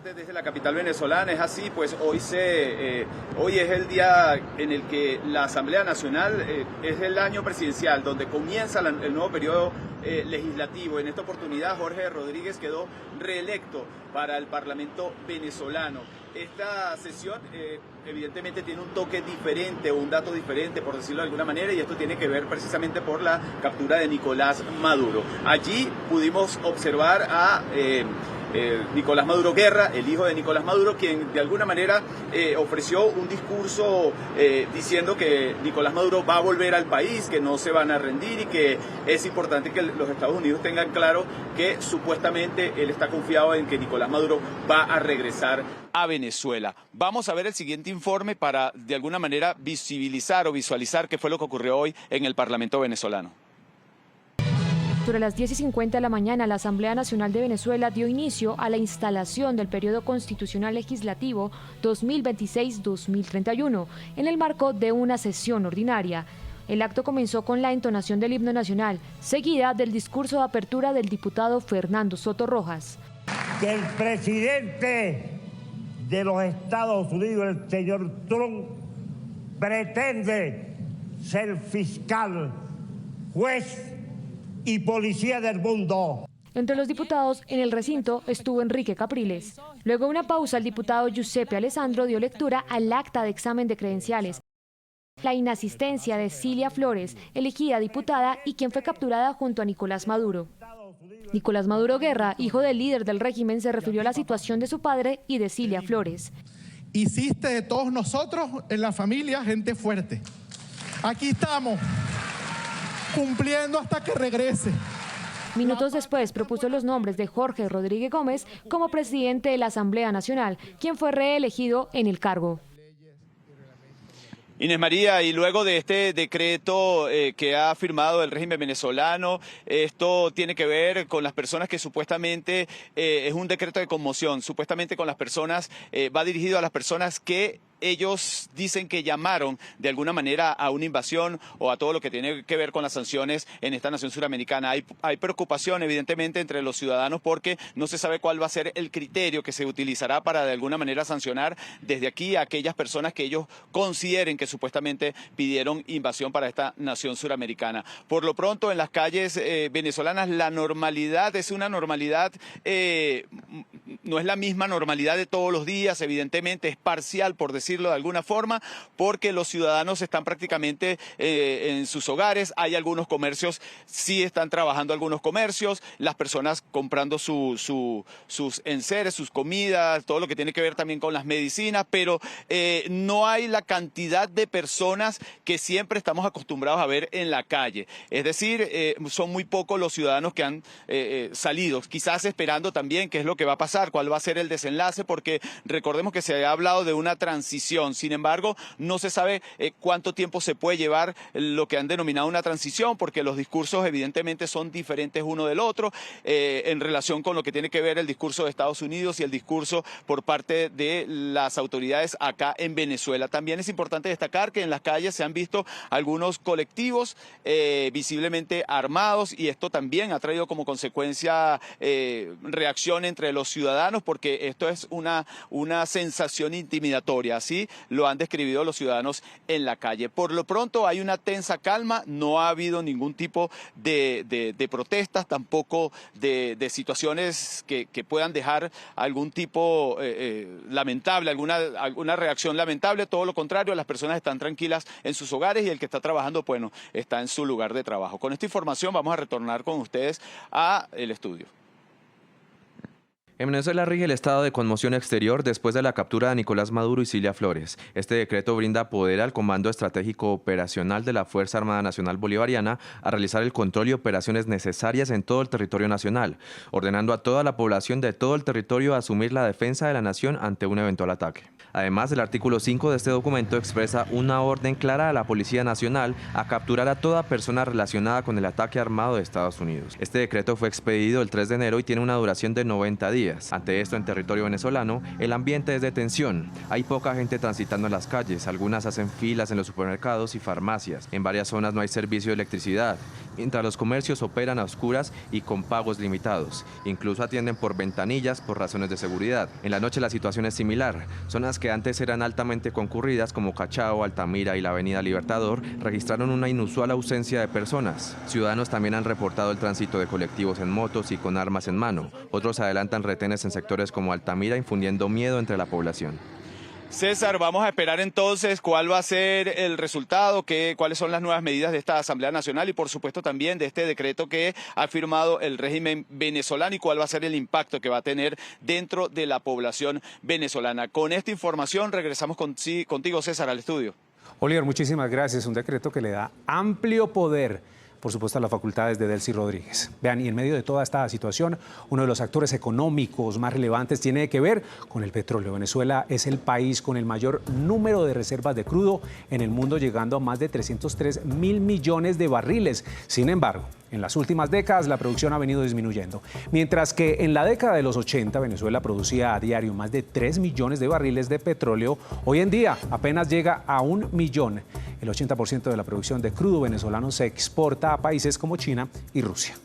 Desde la capital venezolana, es así, pues hoy es el día en el que la Asamblea Nacional es el año presidencial, donde comienza el nuevo periodo legislativo. En esta oportunidad Jorge Rodríguez quedó reelecto para el Parlamento venezolano. Esta sesión evidentemente tiene un toque diferente o un dato diferente, por decirlo de alguna manera, y esto tiene que ver precisamente por la captura de Nicolás Maduro. Allí pudimos observar a Nicolás Maduro Guerra, el hijo de Nicolás Maduro, quien de alguna manera ofreció un discurso diciendo que Nicolás Maduro va a volver al país, que no se van a rendir y que es importante que los Estados Unidos tengan claro que supuestamente él está confiado en que Nicolás Maduro va a regresar a Venezuela. Vamos a ver el siguiente informe para de alguna manera visibilizar o visualizar qué fue lo que ocurrió hoy en el Parlamento venezolano. Sobre las 10:50 de la mañana, la Asamblea Nacional de Venezuela dio inicio a la instalación del periodo constitucional legislativo 2026-2031, en el marco de una sesión ordinaria. El acto comenzó con la entonación del himno nacional, seguida del discurso de apertura del diputado Fernando Soto Rojas. Que el presidente de los Estados Unidos, el señor Trump, pretende ser fiscal, juez y policía del mundo. Entre los diputados en el recinto estuvo Enrique Capriles. Luego de una pausa, el diputado Giuseppe Alessandro dio lectura al acta de examen de credenciales. La inasistencia de Cilia Flores, elegida diputada y quien fue capturada junto a Nicolás Maduro. Nicolás Maduro Guerra, hijo del líder del régimen, se refirió a la situación de su padre y de Cilia Flores. Hiciste de todos nosotros en la familia gente fuerte. Aquí estamos, cumpliendo hasta que regrese. Minutos después propuso los nombres de Jorge Rodríguez Gómez como presidente de la Asamblea Nacional, quien fue reelegido en el cargo. Inés María, y luego de este decreto que ha firmado el régimen venezolano, esto tiene que ver con las personas que supuestamente es un decreto de conmoción, supuestamente con las personas, va dirigido a las personas que ellos dicen que llamaron de alguna manera a una invasión o a todo lo que tiene que ver con las sanciones en esta nación suramericana. Hay preocupación evidentemente entre los ciudadanos porque no se sabe cuál va a ser el criterio que se utilizará para de alguna manera sancionar desde aquí a aquellas personas que ellos consideren que supuestamente pidieron invasión para esta nación suramericana. Por lo pronto en las calles venezolanas la normalidad es una normalidad, no es la misma normalidad de todos los días, evidentemente es parcial por decirlo de alguna forma, porque los ciudadanos están prácticamente en sus hogares, hay algunos comercios, sí están trabajando algunos comercios, las personas comprando sus enseres, sus comidas, todo lo que tiene que ver también con las medicinas, pero no hay la cantidad de personas que siempre estamos acostumbrados a ver en la calle. Es decir, son muy pocos los ciudadanos que han salido, quizás esperando también qué es lo que va a pasar, cuál va a ser el desenlace, porque recordemos que se ha hablado de una transición. Sin embargo, no se sabe cuánto tiempo se puede llevar lo que han denominado una transición, porque los discursos evidentemente son diferentes uno del otro en relación con lo que tiene que ver el discurso de Estados Unidos y el discurso por parte de las autoridades acá en Venezuela. También es importante destacar que en las calles se han visto algunos colectivos visiblemente armados y esto también ha traído como consecuencia reacción entre los ciudadanos, porque esto es una sensación intimidatoria. Así lo han describido los ciudadanos en la calle. Por lo pronto hay una tensa calma, no ha habido ningún tipo de protestas, tampoco de situaciones que puedan dejar algún tipo lamentable, alguna reacción lamentable. Todo lo contrario, las personas están tranquilas en sus hogares y el que está trabajando, bueno, está en su lugar de trabajo. Con esta información vamos a retornar con ustedes al estudio. En Venezuela rige el estado de conmoción exterior después de la captura de Nicolás Maduro y Cilia Flores. Este decreto brinda poder al Comando Estratégico Operacional de la Fuerza Armada Nacional Bolivariana a realizar el control y operaciones necesarias en todo el territorio nacional, ordenando a toda la población de todo el territorio a asumir la defensa de la nación ante un eventual ataque. Además, el artículo 5 de este documento expresa una orden clara a la Policía Nacional a capturar a toda persona relacionada con el ataque armado de Estados Unidos. Este decreto fue expedido el 3 de enero y tiene una duración de 90 días. Ante esto, en territorio venezolano, el ambiente es de tensión. Hay poca gente transitando en las calles, algunas hacen filas en los supermercados y farmacias. En varias zonas no hay servicio de electricidad, mientras los comercios operan a oscuras y con pagos limitados. Incluso atienden por ventanillas por razones de seguridad. En la noche la situación es similar. Zonas que antes eran altamente concurridas como Cachao, Altamira y la Avenida Libertador registraron una inusual ausencia de personas. Ciudadanos también han reportado el tránsito de colectivos en motos y con armas en mano. Otros adelantan retenes en sectores como Altamira, infundiendo miedo entre la población. César, vamos a esperar entonces cuál va a ser el resultado, cuáles son las nuevas medidas de esta Asamblea Nacional y por supuesto también de este decreto que ha firmado el régimen venezolano y cuál va a ser el impacto que va a tener dentro de la población venezolana. Con esta información regresamos contigo, César, al estudio. Oliver, muchísimas gracias. Un decreto que le da amplio poder, por supuesto, a las facultades de Delcy Rodríguez. Vean, y en medio de toda esta situación, uno de los actores económicos más relevantes tiene que ver con el petróleo. Venezuela es el país con el mayor número de reservas de crudo en el mundo, llegando a más de 303 mil millones de barriles. Sin embargo, en las últimas décadas la producción ha venido disminuyendo. Mientras que en la década de los 80 Venezuela producía a diario más de 3 millones de barriles de petróleo, hoy en día apenas llega a 1 millón. El 80% de la producción de crudo venezolano se exporta a países como China y Rusia.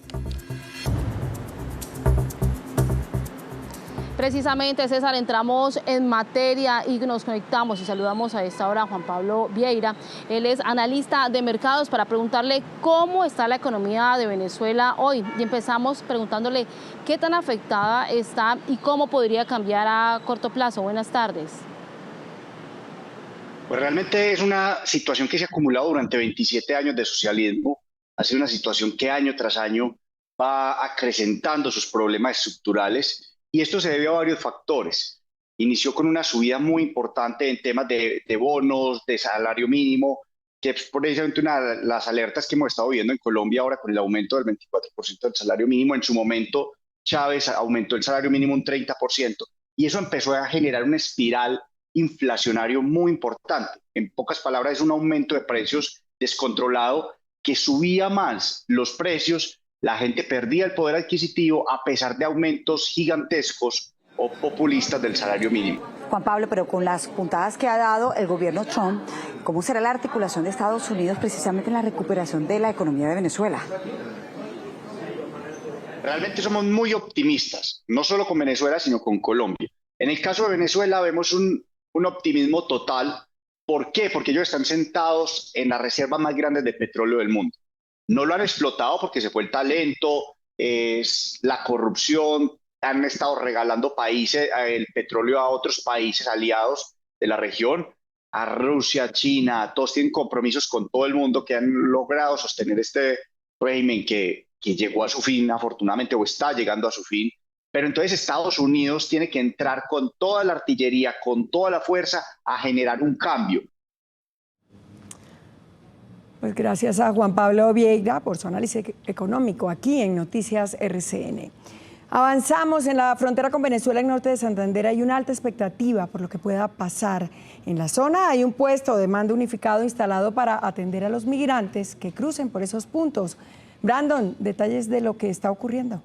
Precisamente, César, entramos en materia y nos conectamos y saludamos a esta hora a Juan Pablo Vieira. Él es analista de mercados, para preguntarle cómo está la economía de Venezuela hoy. Y empezamos preguntándole qué tan afectada está y cómo podría cambiar a corto plazo. Buenas tardes. Pues realmente es una situación que se ha acumulado durante 27 años de socialismo. Ha sido una situación que año tras año va acrecentando sus problemas estructurales. Y esto se debe a varios factores. Inició con una subida muy importante en temas de bonos, de salario mínimo, que es precisamente una de las alertas que hemos estado viendo en Colombia ahora con el aumento del 24% del salario mínimo. En su momento, Chávez aumentó el salario mínimo un 30%. Y eso empezó a generar una espiral inflacionario muy importante. En pocas palabras, es un aumento de precios descontrolado que subía más los precios. La gente perdía el poder adquisitivo a pesar de aumentos gigantescos o populistas del salario mínimo. Juan Pablo, pero con las puntadas que ha dado el gobierno Trump, ¿cómo será la articulación de Estados Unidos precisamente en la recuperación de la economía de Venezuela? Realmente somos muy optimistas, no solo con Venezuela, sino con Colombia. En el caso de Venezuela vemos un optimismo total. ¿Por qué? Porque ellos están sentados en las reservas más grandes de petróleo del mundo. No lo han explotado porque se fue el talento, es la corrupción, han estado regalando el petróleo a otros países aliados de la región, a Rusia, China, todos tienen compromisos con todo el mundo que han logrado sostener este régimen que llegó a su fin, afortunadamente, o está llegando a su fin. Pero entonces Estados Unidos tiene que entrar con toda la artillería, con toda la fuerza, a generar un cambio. Pues gracias a Juan Pablo Vieira por su análisis económico aquí en Noticias RCN. Avanzamos en la frontera con Venezuela, en norte de Santander. Hay una alta expectativa por lo que pueda pasar. En la zona hay un puesto de mando unificado instalado para atender a los migrantes que crucen por esos puntos. Brandon, detalles de lo que está ocurriendo.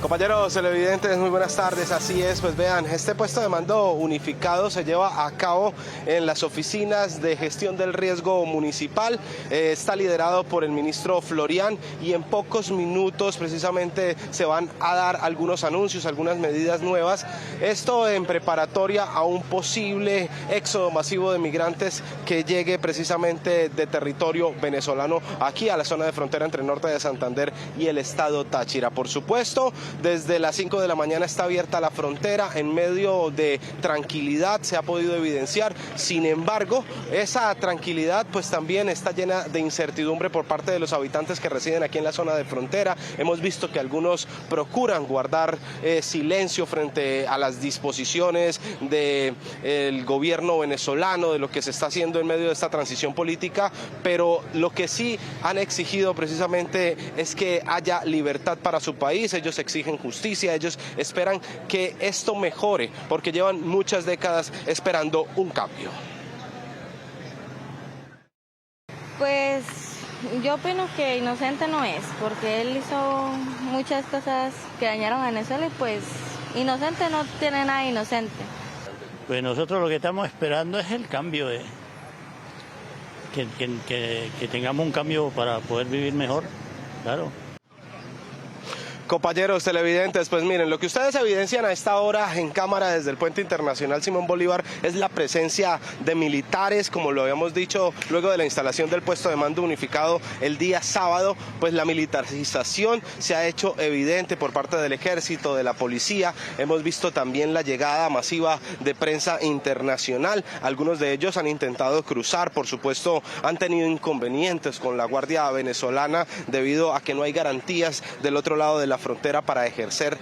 Compañeros televidentes, muy buenas tardes. Así es, pues vean, este puesto de mando unificado se lleva a cabo en las oficinas de gestión del riesgo municipal. Está liderado por el ministro Florian y en pocos minutos precisamente se van a dar algunos anuncios, algunas medidas nuevas. Esto en preparatoria a un posible éxodo masivo de migrantes que llegue precisamente de territorio venezolano aquí a la zona de frontera entre el norte de Santander y el estado Táchira. Por supuesto, desde las 5 de la mañana está abierta la frontera en medio de tranquilidad, se ha podido evidenciar. Sin embargo, esa tranquilidad pues también está llena de incertidumbre por parte de los habitantes que residen aquí en la zona de frontera. Hemos visto que algunos procuran guardar silencio frente a las disposiciones del gobierno venezolano, de lo que se está haciendo en medio de esta transición política, pero lo que sí han exigido precisamente es que haya libertad para su país. Ellos exigen justicia, ellos esperan que esto mejore porque llevan muchas décadas esperando un cambio. Pues yo opino que inocente no es, porque él hizo muchas cosas que dañaron a Venezuela y pues inocente no tiene nada inocente. Pues nosotros lo que estamos esperando es el cambio, que tengamos un cambio para poder vivir mejor, claro. Compañeros televidentes, pues miren, lo que ustedes evidencian a esta hora en cámara desde el Puente Internacional Simón Bolívar es la presencia de militares, como lo habíamos dicho, luego de la instalación del puesto de mando unificado el día sábado, pues la militarización se ha hecho evidente por parte del ejército, de la policía. Hemos visto también la llegada masiva de prensa internacional. Algunos de ellos han intentado cruzar, por supuesto, han tenido inconvenientes con la Guardia venezolana debido a que no hay garantías del otro lado de la frontera para ejercer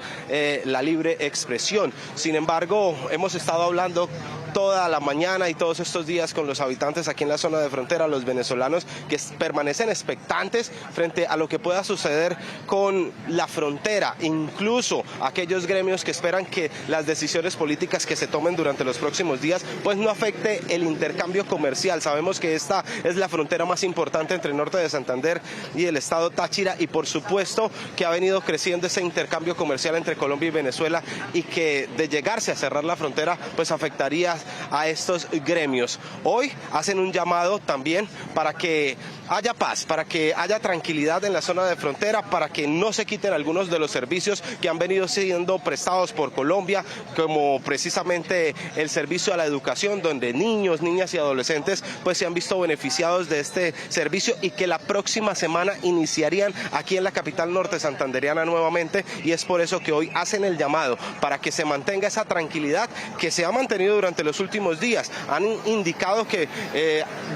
la libre expresión. Sin embargo, hemos estado hablando toda la mañana y todos estos días con los habitantes aquí en la zona de frontera, los venezolanos que permanecen expectantes frente a lo que pueda suceder con la frontera, incluso aquellos gremios que esperan que las decisiones políticas que se tomen durante los próximos días pues no afecte el intercambio comercial. Sabemos que esta es la frontera más importante entre el norte de Santander y el estado Táchira y por supuesto que ha venido creciendo ese intercambio comercial entre Colombia y Venezuela y que de llegarse a cerrar la frontera pues afectaría a estos gremios. Hoy hacen un llamado también para que haya paz, para que haya tranquilidad en la zona de frontera, para que no se quiten algunos de los servicios que han venido siendo prestados por Colombia, como precisamente el servicio a la educación, donde niños, niñas y adolescentes pues se han visto beneficiados de este servicio y que la próxima semana iniciarían aquí en la capital norte santandereana nuevamente, y es por eso que hoy hacen el llamado para que se mantenga esa tranquilidad que se ha mantenido durante los últimos días. Han indicado que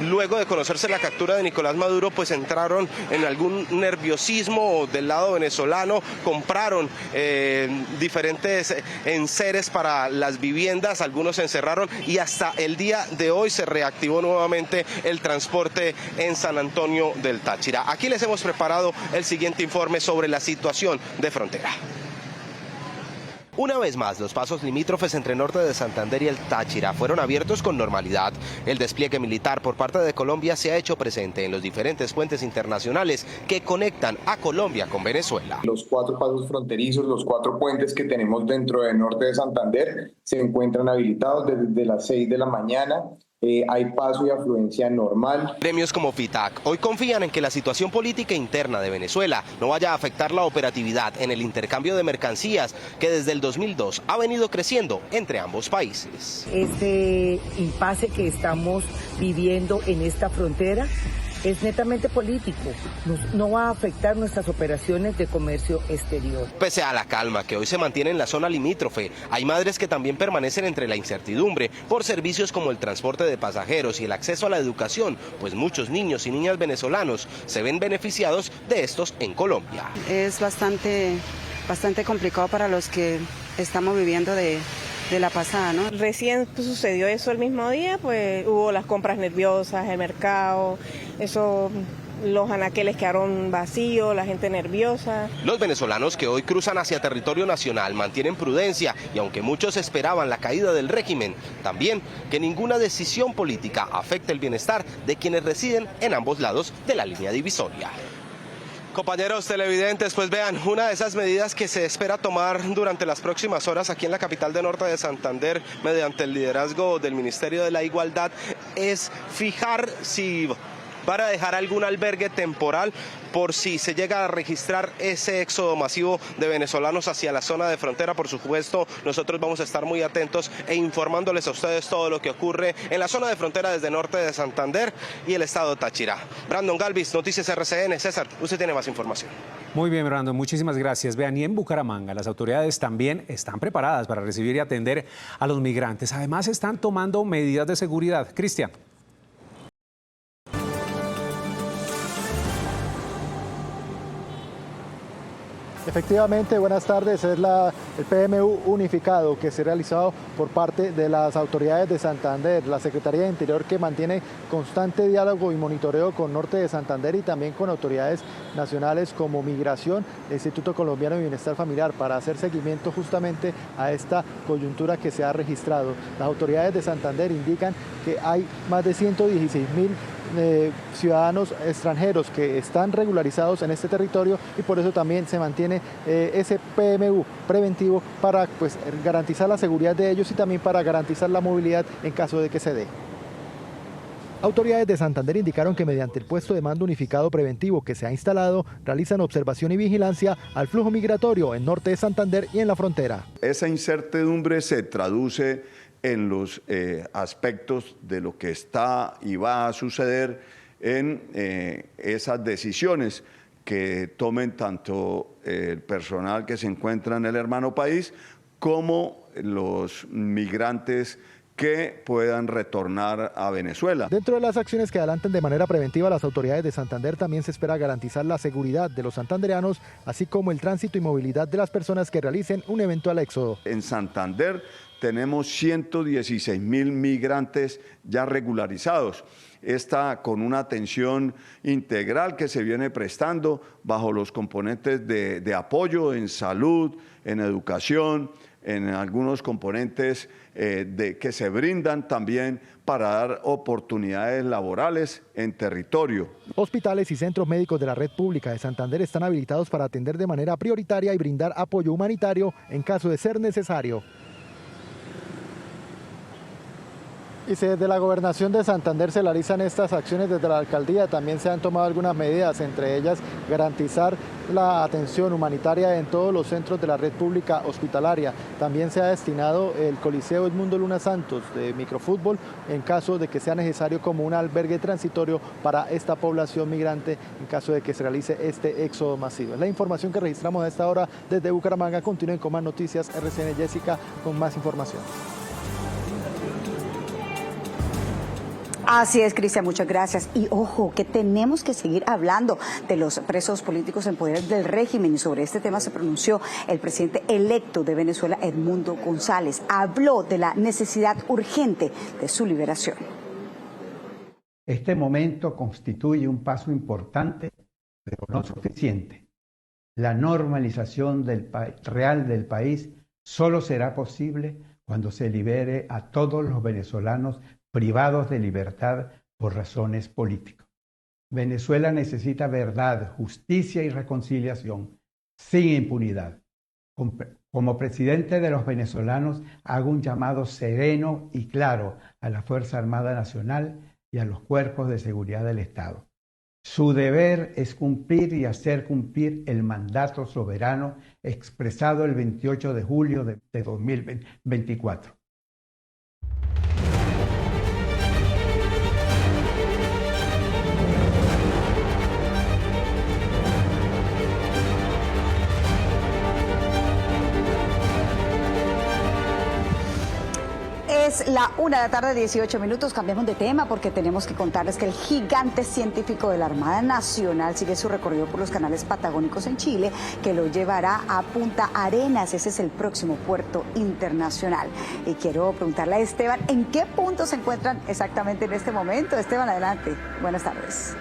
luego de conocerse la captura de Nicolás Maduro pues entraron en algún nerviosismo del lado venezolano, compraron diferentes enseres para las viviendas, algunos se encerraron y hasta el día de hoy se reactivó nuevamente el transporte en San Antonio del Táchira. Aquí les hemos preparado el siguiente informe sobre la situación de frontera. Una vez más, los pasos limítrofes entre Norte de Santander y el Táchira fueron abiertos con normalidad. El despliegue militar por parte de Colombia se ha hecho presente en los diferentes puentes internacionales que conectan a Colombia con Venezuela. Los 4 pasos fronterizos, los 4 puentes que tenemos dentro de Norte de Santander se encuentran habilitados desde las 6 de la mañana. Hay paso y afluencia normal. Gremios como FITAC hoy confían en que la situación política interna de Venezuela no vaya a afectar la operatividad en el intercambio de mercancías que desde el 2002 ha venido creciendo entre ambos países. Este impasse que estamos viviendo en esta frontera es netamente político, no va a afectar nuestras operaciones de comercio exterior. Pese a la calma que hoy se mantiene en la zona limítrofe, hay madres que también permanecen entre la incertidumbre por servicios como el transporte de pasajeros y el acceso a la educación, pues muchos niños y niñas venezolanos se ven beneficiados de estos en Colombia. Es bastante complicado para los que estamos viviendo de la pasada, ¿no? Recién sucedió eso el mismo día, pues hubo las compras nerviosas, el mercado, eso, los anaqueles quedaron vacíos, la gente nerviosa. Los venezolanos que hoy cruzan hacia territorio nacional mantienen prudencia y aunque muchos esperaban la caída del régimen, también que ninguna decisión política afecte el bienestar de quienes residen en ambos lados de la línea divisoria. Compañeros televidentes, pues vean, una de esas medidas que se espera tomar durante las próximas horas aquí en la capital de Norte de Santander, mediante el liderazgo del Ministerio de la Igualdad, es fijar si van a dejar algún albergue temporal por si se llega a registrar ese éxodo masivo de venezolanos hacia la zona de frontera. Por supuesto, nosotros vamos a estar muy atentos e informándoles a ustedes todo lo que ocurre en la zona de frontera desde Norte de Santander y el estado Táchira. Brandon Galvis, Noticias RCN. César, usted tiene más información. Muy bien, Brandon, muchísimas gracias. Vean, y en Bucaramanga las autoridades también están preparadas para recibir y atender a los migrantes. Además, están tomando medidas de seguridad. Cristian. Efectivamente, buenas tardes. Es el PMU unificado que se ha realizado por parte de las autoridades de Santander, la Secretaría de Interior, que mantiene constante diálogo y monitoreo con Norte de Santander y también con autoridades nacionales como Migración, el Instituto Colombiano de Bienestar Familiar, para hacer seguimiento justamente a esta coyuntura que se ha registrado. Las autoridades de Santander indican que hay más de 116.000 ciudadanos extranjeros que están regularizados en este territorio y por eso también se mantiene ese PMU preventivo para garantizar la seguridad de ellos y también para garantizar la movilidad en caso de que se dé. Autoridades de Santander indicaron que mediante el puesto de mando unificado preventivo que se ha instalado, realizan observación y vigilancia al flujo migratorio en Norte de Santander y en la frontera. Esa incertidumbre se traduce en los aspectos de lo que está y va a suceder en esas decisiones que tomen tanto el personal que se encuentra en el hermano país como los migrantes que puedan retornar a Venezuela. Dentro de las acciones que adelantan de manera preventiva las autoridades de Santander, también se espera garantizar la seguridad de los santandereanos, así como el tránsito y movilidad de las personas que realicen un eventual éxodo. En Santander tenemos 116.000 migrantes ya regularizados. Esta con una atención integral que se viene prestando bajo los componentes de apoyo en salud, en educación, en algunos componentes que se brindan también para dar oportunidades laborales en territorio. Hospitales y centros médicos de la red pública de Santander están habilitados para atender de manera prioritaria y brindar apoyo humanitario en caso de ser necesario. Y si desde la Gobernación de Santander se realizan estas acciones desde la alcaldía, también se han tomado algunas medidas, entre ellas garantizar la atención humanitaria en todos los centros de la red pública hospitalaria. También se ha destinado el Coliseo Edmundo Luna Santos de microfútbol en caso de que sea necesario como un albergue transitorio para esta población migrante en caso de que se realice este éxodo masivo. Es la información que registramos a esta hora desde Bucaramanga. Continúen con más noticias. RCN Jessica con más información. Así es, Cristian, muchas gracias. Y ojo, que tenemos que seguir hablando de los presos políticos en poder del régimen, y sobre este tema se pronunció el presidente electo de Venezuela, Edmundo González. Habló de la necesidad urgente de su liberación. Este momento constituye un paso importante, pero no suficiente. La normalización real del país solo será posible cuando se libere a todos los venezolanos privados de libertad por razones políticas. Venezuela necesita verdad, justicia y reconciliación, sin impunidad. Como presidente de los venezolanos, hago un llamado sereno y claro a la Fuerza Armada Nacional y a los cuerpos de seguridad del Estado. Su deber es cumplir y hacer cumplir el mandato soberano expresado el 28 de julio de 2024. Es la 1:18 p.m. Cambiamos de tema porque tenemos que contarles que el gigante científico de la Armada Nacional sigue su recorrido por los canales patagónicos en Chile, que lo llevará a Punta Arenas. Ese es el próximo puerto internacional. Y quiero preguntarle a Esteban, ¿en qué punto se encuentran exactamente en este momento? Esteban, adelante. Buenas tardes.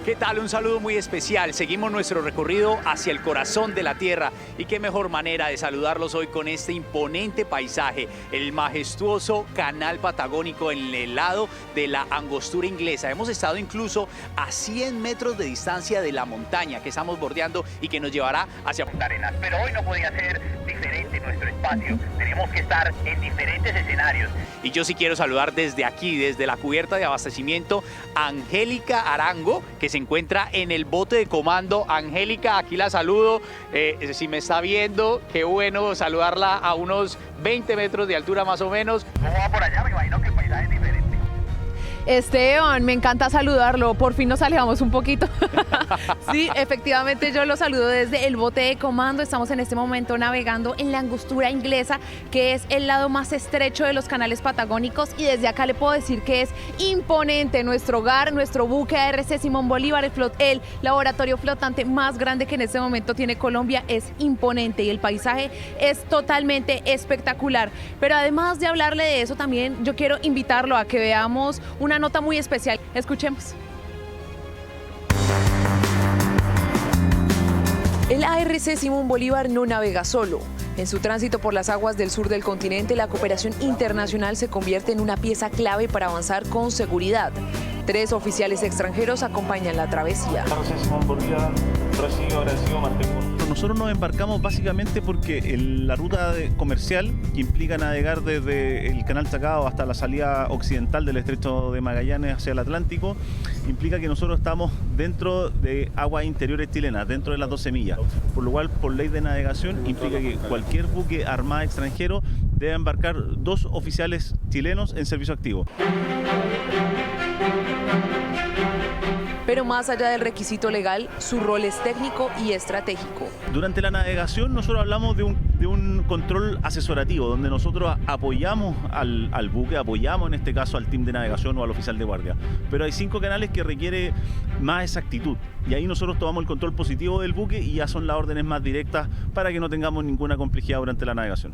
¿Qué tal? Un saludo muy especial. Seguimos nuestro recorrido hacia el corazón de la tierra y qué mejor manera de saludarlos hoy con este imponente paisaje, el majestuoso canal patagónico en el lado de la Angostura Inglesa. Hemos estado incluso a 100 metros de distancia de la montaña que estamos bordeando y que nos llevará hacia Punta Arenas. Pero hoy no podía ser diferente nuestro espacio. Tenemos que estar en diferentes escenarios. Y yo sí quiero saludar desde aquí, desde la cubierta de abastecimiento, a Angélica Arango, que se encuentra en el bote de comando. Angélica, aquí la saludo. Si me está viendo, qué bueno saludarla a unos 20 metros de altura más o menos. ¿Cómo va por allá? Me imagino que el paisaje es diferente. Esteban, me encanta saludarlo, por fin nos alejamos un poquito. Sí, efectivamente yo lo saludo desde el bote de comando. Estamos en este momento navegando en la Angostura Inglesa, que es el lado más estrecho de los canales patagónicos, y desde acá le puedo decir que es imponente nuestro hogar, nuestro buque ARC Simón Bolívar, el laboratorio flotante más grande que en este momento tiene Colombia. Es imponente y el paisaje es totalmente espectacular. Pero además de hablarle de eso, también yo quiero invitarlo a que veamos una nota muy especial. Escuchemos. El ARC Simón Bolívar no navega solo. En su tránsito por las aguas del sur del continente, la cooperación internacional se convierte en una pieza clave para avanzar con seguridad. 3 oficiales extranjeros acompañan la travesía. Nosotros nos embarcamos básicamente porque la ruta comercial, que implica navegar desde el Canal Chacao hasta la salida occidental del Estrecho de Magallanes hacia el Atlántico, implica que nosotros estamos dentro de aguas interiores chilenas, dentro de las 12 millas. Por lo cual, por ley de navegación, implica que cualquier buque armado extranjero debe embarcar 2 oficiales chilenos en servicio activo. Pero más allá del requisito legal, su rol es técnico y estratégico. Durante la navegación nosotros hablamos de un control asesorativo, donde nosotros apoyamos al buque, apoyamos en este caso al team de navegación o al oficial de guardia. Pero hay 5 canales que requiere más exactitud, y ahí nosotros tomamos el control positivo del buque y ya son las órdenes más directas para que no tengamos ninguna complejidad durante la navegación.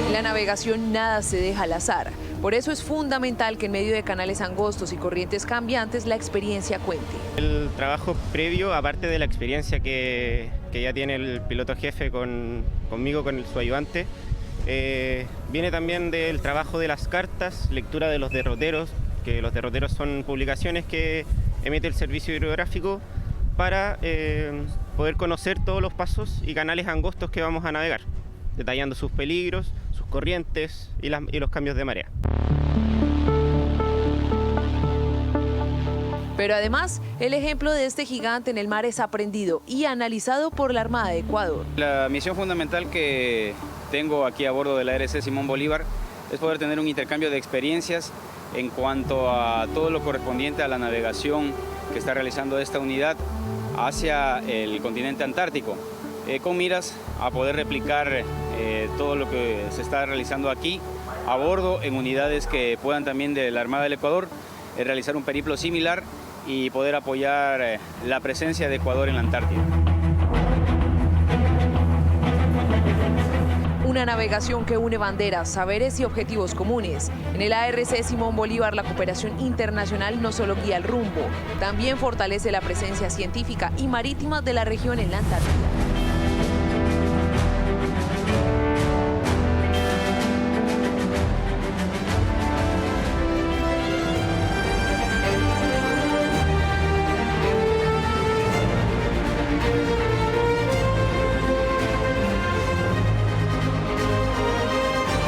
En la navegación nada se deja al azar. Por eso es fundamental que en medio de canales angostos y corrientes cambiantes la experiencia cuente. El trabajo previo, aparte de la experiencia que ya tiene el piloto jefe conmigo, con su ayudante, viene también del trabajo de las cartas, lectura de los derroteros, que los derroteros son publicaciones que emite el servicio hidrográfico para poder conocer todos los pasos y canales angostos que vamos a navegar. detallando sus peligros, sus corrientes y los cambios de marea. Pero además, el ejemplo de este gigante en el mar es aprendido y analizado por la Armada de Ecuador. La misión fundamental que tengo aquí a bordo de la RC Simón Bolívar es poder tener un intercambio de experiencias en cuanto a todo lo correspondiente a la navegación que está realizando esta unidad hacia el continente antártico, con miras a poder replicar todo lo que se está realizando aquí a bordo en unidades que puedan también de la Armada del Ecuador realizar un periplo similar y poder apoyar la presencia de Ecuador en la Antártida. Una navegación que une banderas, saberes y objetivos comunes. En el ARC Simón Bolívar, la cooperación internacional no solo guía el rumbo, también fortalece la presencia científica y marítima de la región en la Antártida.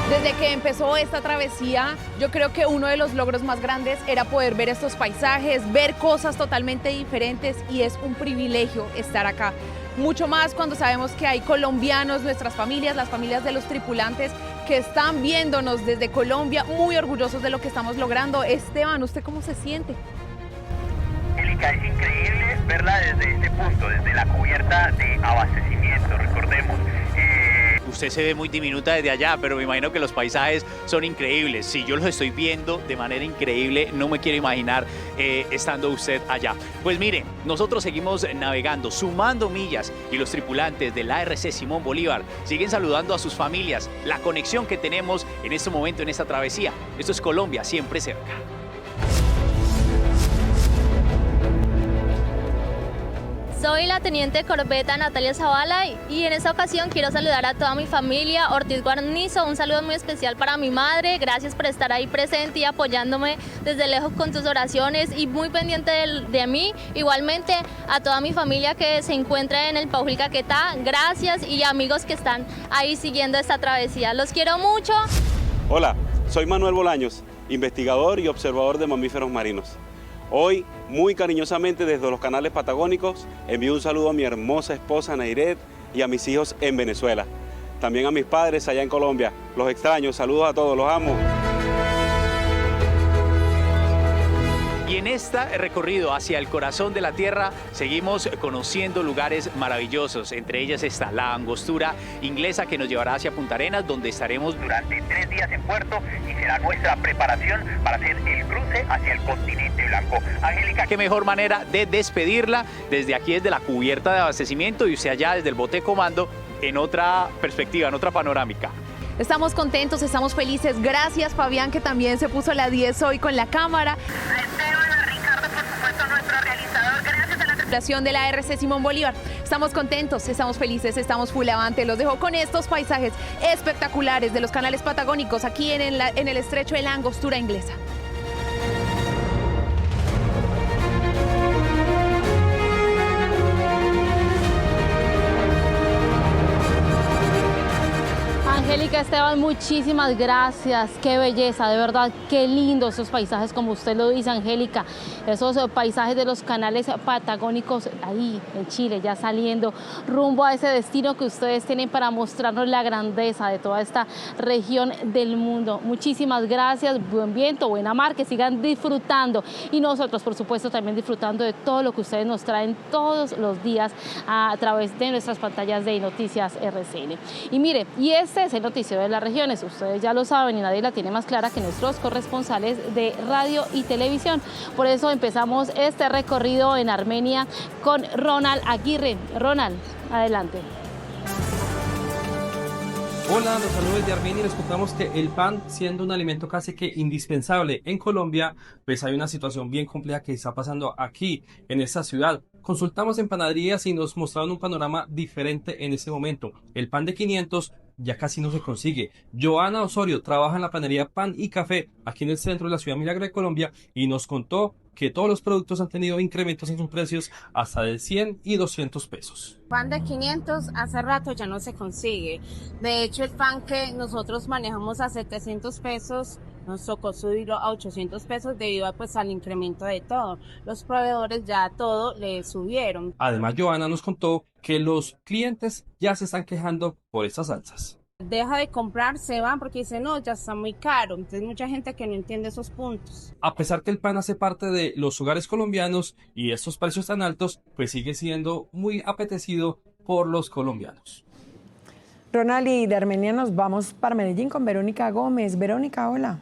Desde que empezó esta travesía, yo creo que uno de los logros más grandes era poder ver estos paisajes, ver cosas totalmente diferentes, y es un privilegio estar acá. Mucho más cuando sabemos que hay colombianos, nuestras familias, las familias de los tripulantes que están viéndonos desde Colombia, muy orgullosos de lo que estamos logrando. Esteban, ¿usted cómo se siente? Angélica, es increíble verla desde este punto, desde la cubierta de abastecimiento, recordemos. Usted se ve muy diminuta desde allá, pero me imagino que los paisajes son increíbles. Si yo los estoy viendo de manera increíble, no me quiero imaginar estando usted allá. Pues miren, nosotros seguimos navegando, sumando millas, y los tripulantes del ARC Simón Bolívar siguen saludando a sus familias. La conexión que tenemos en este momento, en esta travesía. Esto es Colombia, siempre cerca. Soy la teniente corbeta Natalia Zavala y en esta ocasión quiero saludar a toda mi familia Ortiz Guarnizo. Un saludo muy especial para mi madre. Gracias por estar ahí presente y apoyándome desde lejos con tus oraciones y muy pendiente de mí. Igualmente a toda mi familia que se encuentra en el Paujil Caquetá. Gracias, y amigos que están ahí siguiendo esta travesía. Los quiero mucho. Hola, soy Manuel Bolaños, investigador y observador de mamíferos marinos. Hoy, muy cariñosamente desde los canales patagónicos, envío un saludo a mi hermosa esposa Nairet y a mis hijos en Venezuela. También a mis padres allá en Colombia. Los extraño, saludos a todos, los amo. Y en este recorrido hacia el corazón de la Tierra seguimos conociendo lugares maravillosos. Entre ellas está la Angostura Inglesa, que nos llevará hacia Punta Arenas, donde estaremos durante 3 días en puerto y será nuestra preparación para hacer el cruce hacia el continente blanco. Angélica, qué mejor manera de despedirla desde aquí, desde la cubierta de abastecimiento, y usted allá desde el bote de comando en otra perspectiva, en otra panorámica. Estamos contentos, estamos felices. Gracias, Fabián, que también se puso la 10 hoy con la cámara. De la RC Simón Bolívar. Estamos contentos, estamos felices, estamos full avante. Los dejo con estos paisajes espectaculares de los canales patagónicos aquí en el estrecho de la Angostura Inglesa. Angélica, Esteban, muchísimas gracias. Qué belleza, de verdad, qué lindo esos paisajes, como usted lo dice, Angélica. Esos paisajes de los canales patagónicos ahí en Chile, ya saliendo rumbo a ese destino que ustedes tienen para mostrarnos la grandeza de toda esta región del mundo. Muchísimas gracias, buen viento, buena mar, que sigan disfrutando. Y nosotros, por supuesto, también disfrutando de todo lo que ustedes nos traen todos los días a través de nuestras pantallas de Noticias RCN. Y mire, y este es el noticiero de las regiones. Ustedes ya lo saben y nadie la tiene más clara que nuestros corresponsales de radio y televisión. Por eso empezamos este recorrido en Armenia con Ronald Aguirre. Ronald, adelante. Hola, los saludos de Armenia y les contamos que el pan, siendo un alimento casi que indispensable en Colombia, pues hay una situación bien compleja que está pasando aquí en esta ciudad. Consultamos en panaderías y nos mostraron un panorama diferente en ese momento. El pan de 500 ya casi no se consigue. Joana Osorio trabaja en la panadería Pan y Café aquí en el centro de la ciudad milagro de Colombia y nos contó que todos los productos han tenido incrementos en sus precios hasta de 100 y 200 pesos. Pan de 500 hace rato ya no se consigue. De hecho, el pan que nosotros manejamos a 700 pesos nos tocó subirlo a 800 pesos debido a, pues, al incremento de todo. Los proveedores ya todo le subieron. Además, Joana nos contó que los clientes ya se están quejando por estas alzas. Deja de comprar, se van porque dicen, no, ya está muy caro. Entonces mucha gente que no entiende esos puntos. A pesar que el pan hace parte de los hogares colombianos y estos precios tan altos, pues sigue siendo muy apetecido por los colombianos. Ronald, y de Armenia nos vamos para Medellín con Verónica Gómez. Verónica, hola.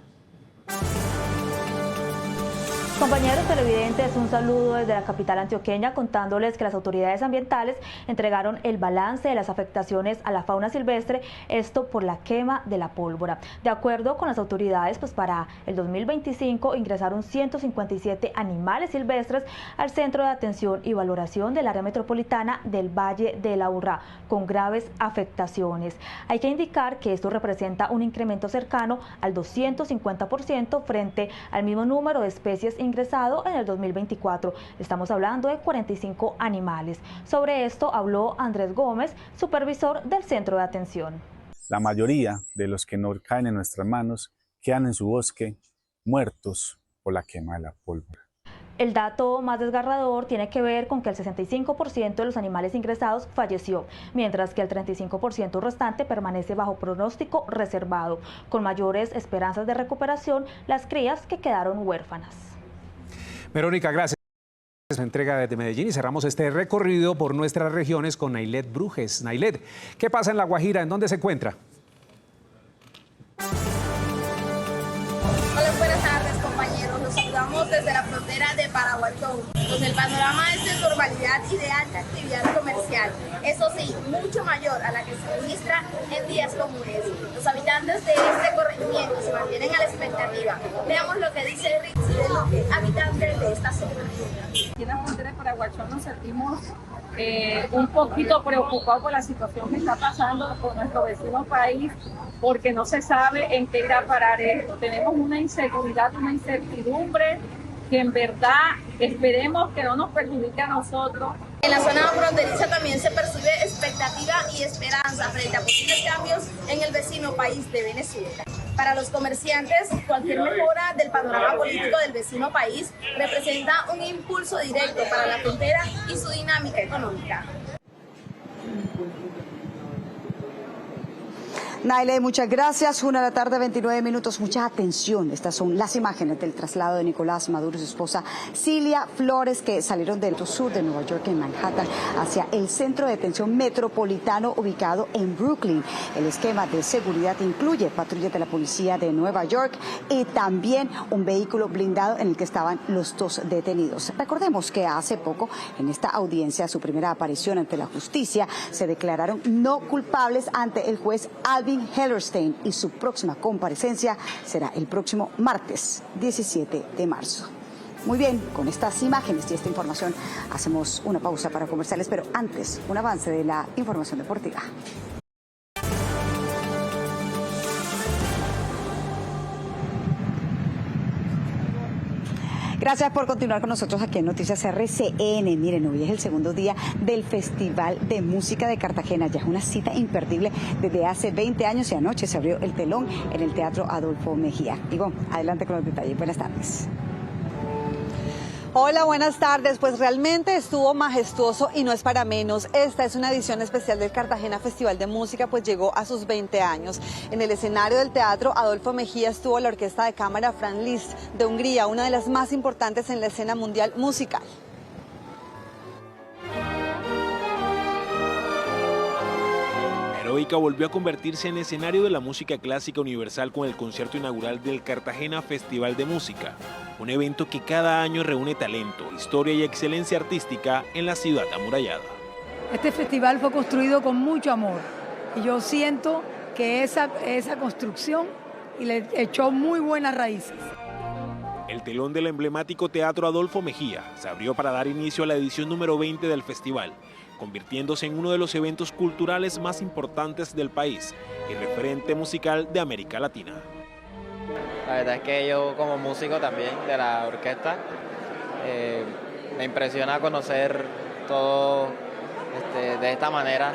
Compañeros televidentes, un saludo desde la capital antioqueña contándoles que las autoridades ambientales entregaron el balance de las afectaciones a la fauna silvestre, esto por la quema de la pólvora. De acuerdo con las autoridades, pues para el 2025 ingresaron 157 animales silvestres al Centro de Atención y Valoración del Área Metropolitana del Valle de la Urrá, con graves afectaciones. Hay que indicar que esto representa un incremento cercano al 250% frente al mismo número de especies ingresado en el 2024. Estamos hablando de 45 animales. Sobre esto habló Andrés Gómez, supervisor del centro de atención. La mayoría de los que no caen en nuestras manos quedan en su bosque muertos por la quema de la pólvora. El dato más desgarrador tiene que ver con que el 65% de los animales ingresados falleció, mientras que el 35% restante permanece bajo pronóstico reservado, con mayores esperanzas de recuperación las crías que quedaron huérfanas. Verónica, gracias. Entrega desde Medellín y cerramos este recorrido por nuestras regiones con Nailet Brujes. Nailet, ¿qué pasa en La Guajira? ¿En dónde se encuentra? Hola, buenas tardes, compañeros. Los saludamos desde la frontera de Paraguay-Togo. Pues el panorama es de normalidad y de alta actividad comercial. Eso sí, mucho mayor a la que se registra en días comunes. Los habitantes de este corregimiento se mantienen a la expectativa. Veamos lo que dice Ritzi de Luque, habitante de esta zona. Aquí en la frontera de Paraguay-Togo nos sentimos un poquito preocupados por la situación que está pasando con nuestro vecino país, porque no se sabe en qué irá a parar esto. Tenemos una inseguridad, una incertidumbre que en verdad esperemos que no nos perjudique a nosotros. En la zona fronteriza también se percibe expectativa y esperanza frente a posibles cambios en el vecino país de Venezuela. Para los comerciantes, cualquier mejora del panorama político del vecino país representa un impulso directo para la frontera y su dinámica económica. Naile, muchas gracias. 1:29 PM. Mucha atención. Estas son las imágenes del traslado de Nicolás Maduro y su esposa Cilia Flores, que salieron del sur de Nueva York, en Manhattan, hacia el centro de detención metropolitano ubicado en Brooklyn. El esquema de seguridad incluye patrullas de la policía de Nueva York y también un vehículo blindado en el que estaban los dos detenidos. Recordemos que hace poco, en esta audiencia, su primera aparición ante la justicia, se declararon no culpables ante el juez Alvin Hellerstein, y su próxima comparecencia será el próximo martes 17 de marzo. Muy bien, con estas imágenes y esta información hacemos una pausa para comerciales, pero antes un avance de la información deportiva. Gracias por continuar con nosotros aquí en Noticias RCN. Miren, hoy es el segundo día del Festival de Música de Cartagena. Ya es una cita imperdible desde hace 20 años y anoche se abrió el telón en el Teatro Adolfo Mejía. Ivonne, adelante con los detalles. Buenas tardes. Hola, buenas tardes. Pues realmente estuvo majestuoso y no es para menos. Esta es una edición especial del Cartagena Festival de Música, pues llegó a sus 20 años. En el escenario del Teatro Adolfo Mejía estuvo la Orquesta de Cámara Franz Liszt de Hungría, una de las más importantes en la escena mundial musical. Heroica volvió a convertirse en escenario de la música clásica universal con el concierto inaugural del Cartagena Festival de Música, un evento que cada año reúne talento, historia y excelencia artística en la ciudad amurallada. Este festival fue construido con mucho amor y yo siento que esa construcción le echó muy buenas raíces. El telón del emblemático Teatro Adolfo Mejía se abrió para dar inicio a la edición número 20 del festival, convirtiéndose en uno de los eventos culturales más importantes del país y referente musical de América Latina. La verdad es que yo como músico también de la orquesta Me impresiona conocer todo de esta manera.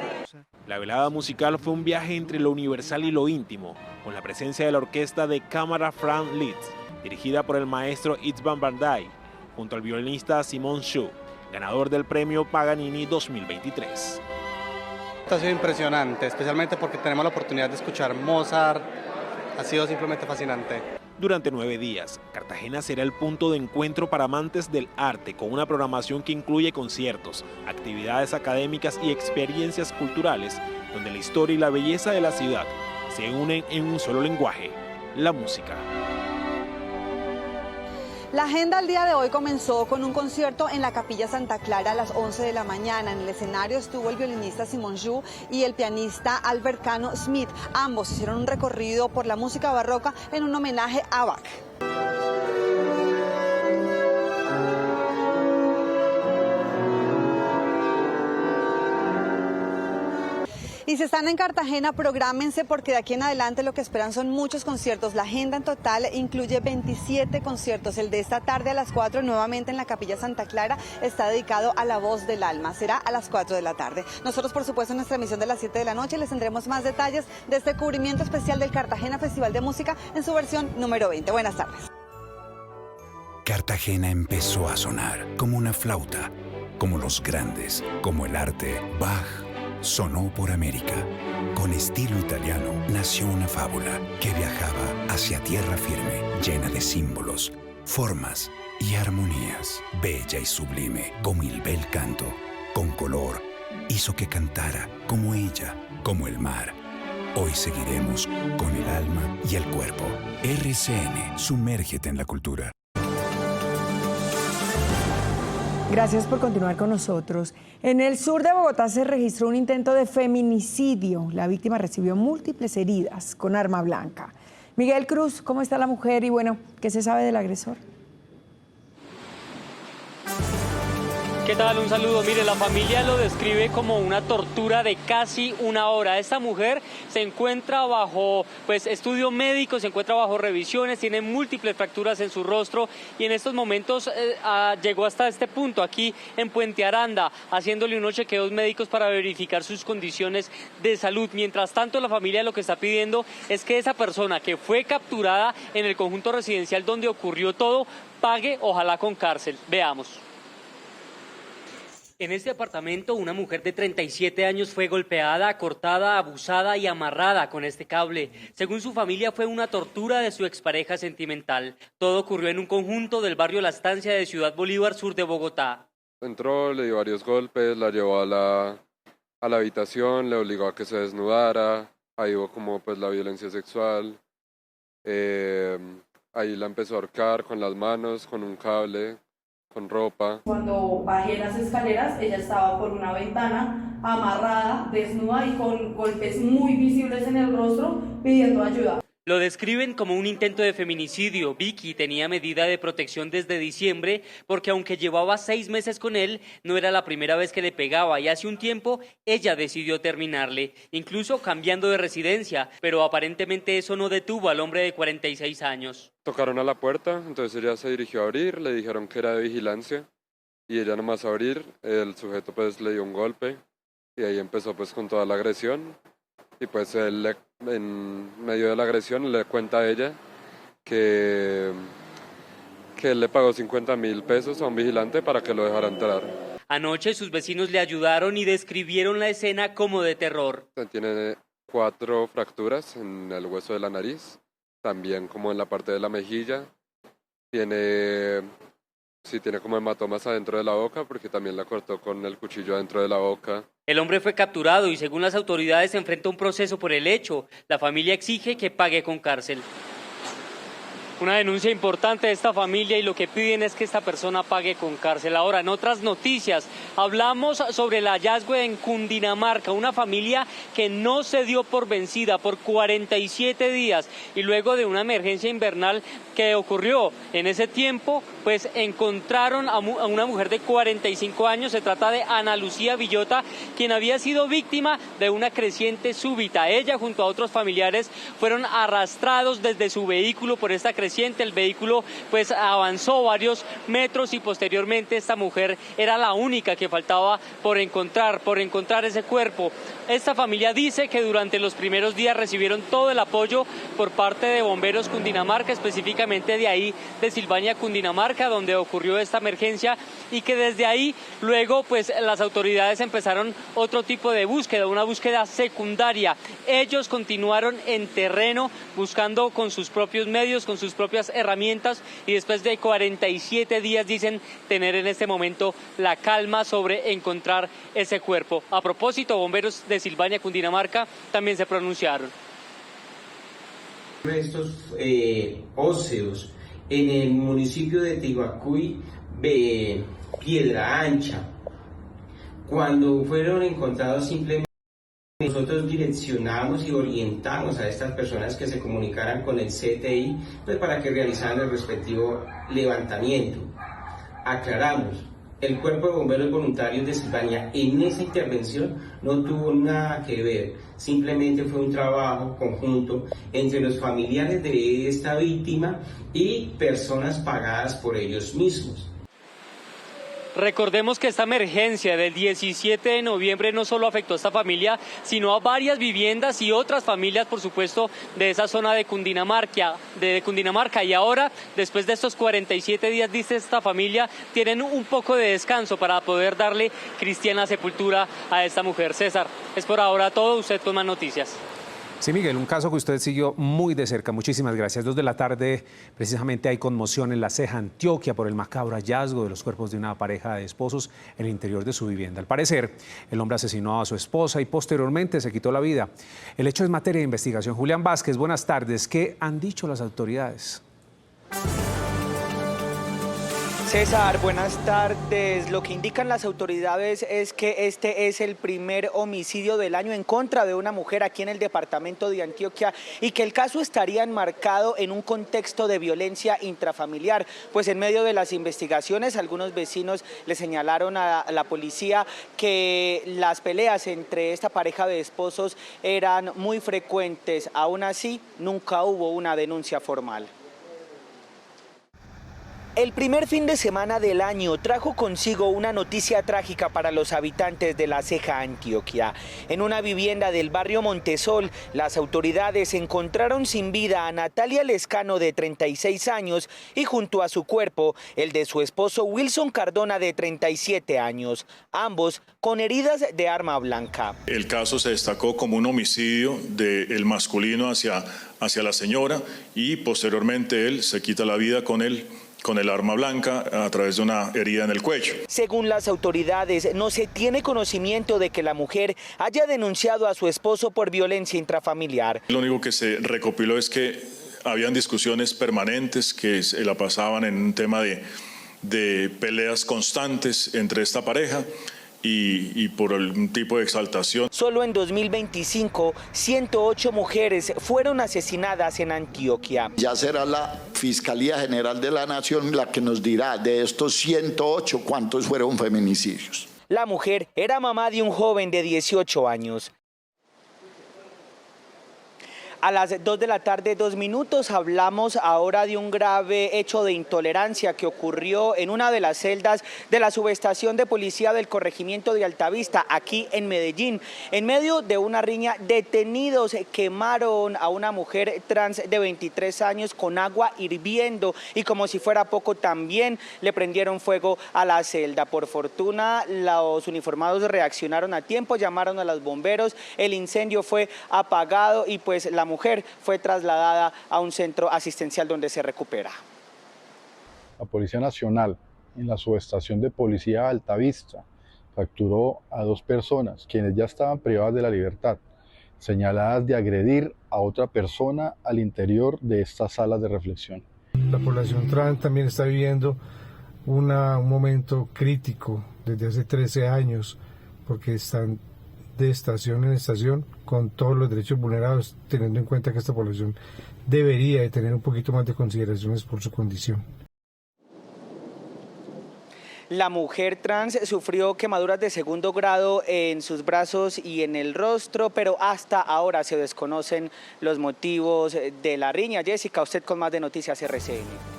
La velada musical fue un viaje entre lo universal y lo íntimo, con la presencia de la orquesta de cámara Franz Liszt, dirigida por el maestro Itzvan Bandai, junto al violinista Simon Shu, ganador del premio Paganini 2023. Ha sido impresionante, especialmente porque tenemos la oportunidad de escuchar Mozart. Ha sido simplemente fascinante. Durante 9 días, Cartagena será el punto de encuentro para amantes del arte, con una programación que incluye conciertos, actividades académicas y experiencias culturales, donde la historia y la belleza de la ciudad se unen en un solo lenguaje, la música. La agenda al día de hoy comenzó con un concierto en la Capilla Santa Clara a las 11 de la mañana. En el escenario estuvo el violinista Simon Shu y el pianista Albert Cano Smith. Ambos hicieron un recorrido por la música barroca en un homenaje a Bach. Y si están en Cartagena, prográmense porque de aquí en adelante lo que esperan son muchos conciertos. La agenda en total incluye 27 conciertos. El de esta tarde a las 4 nuevamente en la Capilla Santa Clara está dedicado a la voz del alma. Será a las 4 de la tarde. Nosotros, por supuesto, en nuestra emisión de las 7 de la noche les tendremos más detalles de este cubrimiento especial del Cartagena Festival de Música en su versión número 20. Buenas tardes. Cartagena empezó a sonar como una flauta, como los grandes, como el arte. Bach sonó por América. Con estilo italiano nació una fábula que viajaba hacia tierra firme, llena de símbolos, formas y armonías. Bella y sublime como el bel canto, con color, hizo que cantara como ella, como el mar. Hoy seguiremos con el alma y el cuerpo. RCN, sumérgete en la cultura. Gracias por continuar con nosotros. En el sur de Bogotá se registró un intento de feminicidio. La víctima recibió múltiples heridas con arma blanca. Miguel Cruz, ¿cómo está la mujer? Y bueno, ¿qué se sabe del agresor? ¿Qué tal? Un saludo. Mire, la familia lo describe como una tortura de casi una hora. Esta mujer se encuentra bajo estudio médico, se encuentra bajo revisiones, tiene múltiples fracturas en su rostro y en estos momentos llegó hasta este punto, aquí en Puente Aranda, haciéndole unos chequeos médicos para verificar sus condiciones de salud. Mientras tanto, la familia lo que está pidiendo es que esa persona que fue capturada en el conjunto residencial donde ocurrió todo, pague, ojalá con cárcel. Veamos. En este apartamento, una mujer de 37 años fue golpeada, cortada, abusada y amarrada con este cable. Según su familia, fue una tortura de su expareja sentimental. Todo ocurrió en un conjunto del barrio La Estancia de Ciudad Bolívar, sur de Bogotá. Entró, le dio varios golpes, la llevó a la habitación, le obligó a que se desnudara. Ahí hubo como la violencia sexual. Ahí la empezó a ahorcar con las manos, con un cable, con ropa. Cuando bajé las escaleras, ella estaba por una ventana, amarrada, desnuda y con golpes muy visibles en el rostro, pidiendo ayuda. Lo describen como un intento de feminicidio. Vicky tenía medida de protección desde diciembre porque aunque llevaba 6 meses con él, no era la primera vez que le pegaba y hace un tiempo ella decidió terminarle, incluso cambiando de residencia, pero aparentemente eso no detuvo al hombre de 46 años. Tocaron a la puerta, entonces ella se dirigió a abrir, le dijeron que era de vigilancia y ella nomás a abrir, el sujeto le dio un golpe y ahí empezó con toda la agresión y él en medio de la agresión le cuenta a ella que él le pagó 50.000 pesos a un vigilante para que lo dejara entrar. Anoche sus vecinos le ayudaron y describieron la escena como de terror. Tiene 4 fracturas en el hueso de la nariz, también como en la parte de la mejilla. Tiene como hematomas adentro de la boca porque también la cortó con el cuchillo adentro de la boca. El hombre fue capturado y según las autoridades se enfrenta a un proceso por el hecho. La familia exige que pague con cárcel. Una denuncia importante de esta familia y lo que piden es que esta persona pague con cárcel. Ahora, en otras noticias, hablamos sobre el hallazgo en Cundinamarca, una familia que no se dio por vencida por 47 días y luego de una emergencia invernal que ocurrió en ese tiempo, encontraron a una mujer de 45 años, se trata de Ana Lucía Villota, quien había sido víctima de una creciente súbita. Ella junto a otros familiares fueron arrastrados desde su vehículo por esta creciente reciente. El vehículo pues avanzó varios metros y posteriormente esta mujer era la única que faltaba por encontrar ese cuerpo. Esta familia dice que durante los primeros días recibieron todo el apoyo por parte de Bomberos Cundinamarca, específicamente de ahí, de Silvania, Cundinamarca, donde ocurrió esta emergencia, y que desde ahí luego pues las autoridades empezaron otro tipo de búsqueda, una búsqueda secundaria. Ellos continuaron en terreno buscando con sus propios medios, con sus propias herramientas, y después de 47 días dicen tener en este momento la calma sobre encontrar ese cuerpo. A propósito, bomberos de Silvania, Cundinamarca, también se pronunciaron. Restos óseos en el municipio de Tiguacuy, Piedra Ancha. Cuando fueron encontrados, simplemente nosotros direccionamos y orientamos a estas personas que se comunicaran con el CTI pues para que realizaran el respectivo levantamiento. Aclaramos, el Cuerpo de Bomberos Voluntarios de Silvania en esa intervención no tuvo nada que ver, simplemente fue un trabajo conjunto entre los familiares de esta víctima y personas pagadas por ellos mismos. Recordemos que esta emergencia del 17 de noviembre no solo afectó a esta familia, sino a varias viviendas y otras familias, por supuesto, de esa zona de Cundinamarca. Y ahora, después de estos 47 días, dice esta familia, tienen un poco de descanso para poder darle cristiana sepultura a esta mujer. César, es por ahora todo. Usted con más noticias. Sí, Miguel, un caso que usted siguió muy de cerca. Muchísimas gracias. 2 de la tarde, precisamente hay conmoción en La Ceja, Antioquia, por el macabro hallazgo de los cuerpos de una pareja de esposos en el interior de su vivienda. Al parecer, el hombre asesinó a su esposa y posteriormente se quitó la vida. El hecho es materia de investigación. Julián Vázquez, buenas tardes. ¿Qué han dicho las autoridades? César, buenas tardes. Lo que indican las autoridades es que este es el primer homicidio del año en contra de una mujer aquí en el departamento de Antioquia y que el caso estaría enmarcado en un contexto de violencia intrafamiliar. Pues en medio de las investigaciones, algunos vecinos le señalaron a la policía que las peleas entre esta pareja de esposos eran muy frecuentes. Aún así, nunca hubo una denuncia formal. El primer fin de semana del año trajo consigo una noticia trágica para los habitantes de La Ceja, Antioquia. En una vivienda del barrio Montesol, las autoridades encontraron sin vida a Natalia Lescano, de 36 años, y junto a su cuerpo, el de su esposo Wilson Cardona, de 37 años, ambos con heridas de arma blanca. El caso se destacó como un homicidio del masculino hacia la señora y posteriormente él se quita la vida con el arma blanca a través de una herida en el cuello. Según las autoridades, no se tiene conocimiento de que la mujer haya denunciado a su esposo por violencia intrafamiliar. Lo único que se recopiló es que habían discusiones permanentes que se la pasaban en un tema de peleas constantes entre esta pareja y por algún tipo de exaltación. Solo en 2025, 108 mujeres fueron asesinadas en Antioquia. Ya será la Fiscalía General de la Nación la que nos dirá de estos 108 cuántos fueron feminicidios. La mujer era mamá de un joven de 18 años. A las 2 de la tarde, 2 minutos, hablamos ahora de un grave hecho de intolerancia que ocurrió en una de las celdas de la subestación de policía del corregimiento de Altavista, aquí en Medellín. En medio de una riña, detenidos quemaron a una mujer trans de 23 años con agua hirviendo y como si fuera poco también le prendieron fuego a la celda. Por fortuna, los uniformados reaccionaron a tiempo, llamaron a los bomberos, el incendio fue apagado y pues la mujer fue trasladada a un centro asistencial donde se recupera. La Policía Nacional en la subestación de policía Altavista capturó a 2 personas quienes ya estaban privadas de la libertad, señaladas de agredir a otra persona al interior de estas salas de reflexión. La población trans también está viviendo un momento crítico desde hace 13 años porque están de estación en estación con todos los derechos vulnerados, teniendo en cuenta que esta población debería de tener un poquito más de consideraciones por su condición. La mujer trans sufrió quemaduras de segundo grado en sus brazos y en el rostro, pero hasta ahora se desconocen los motivos de la riña. Jessica, usted con más de Noticias RCN.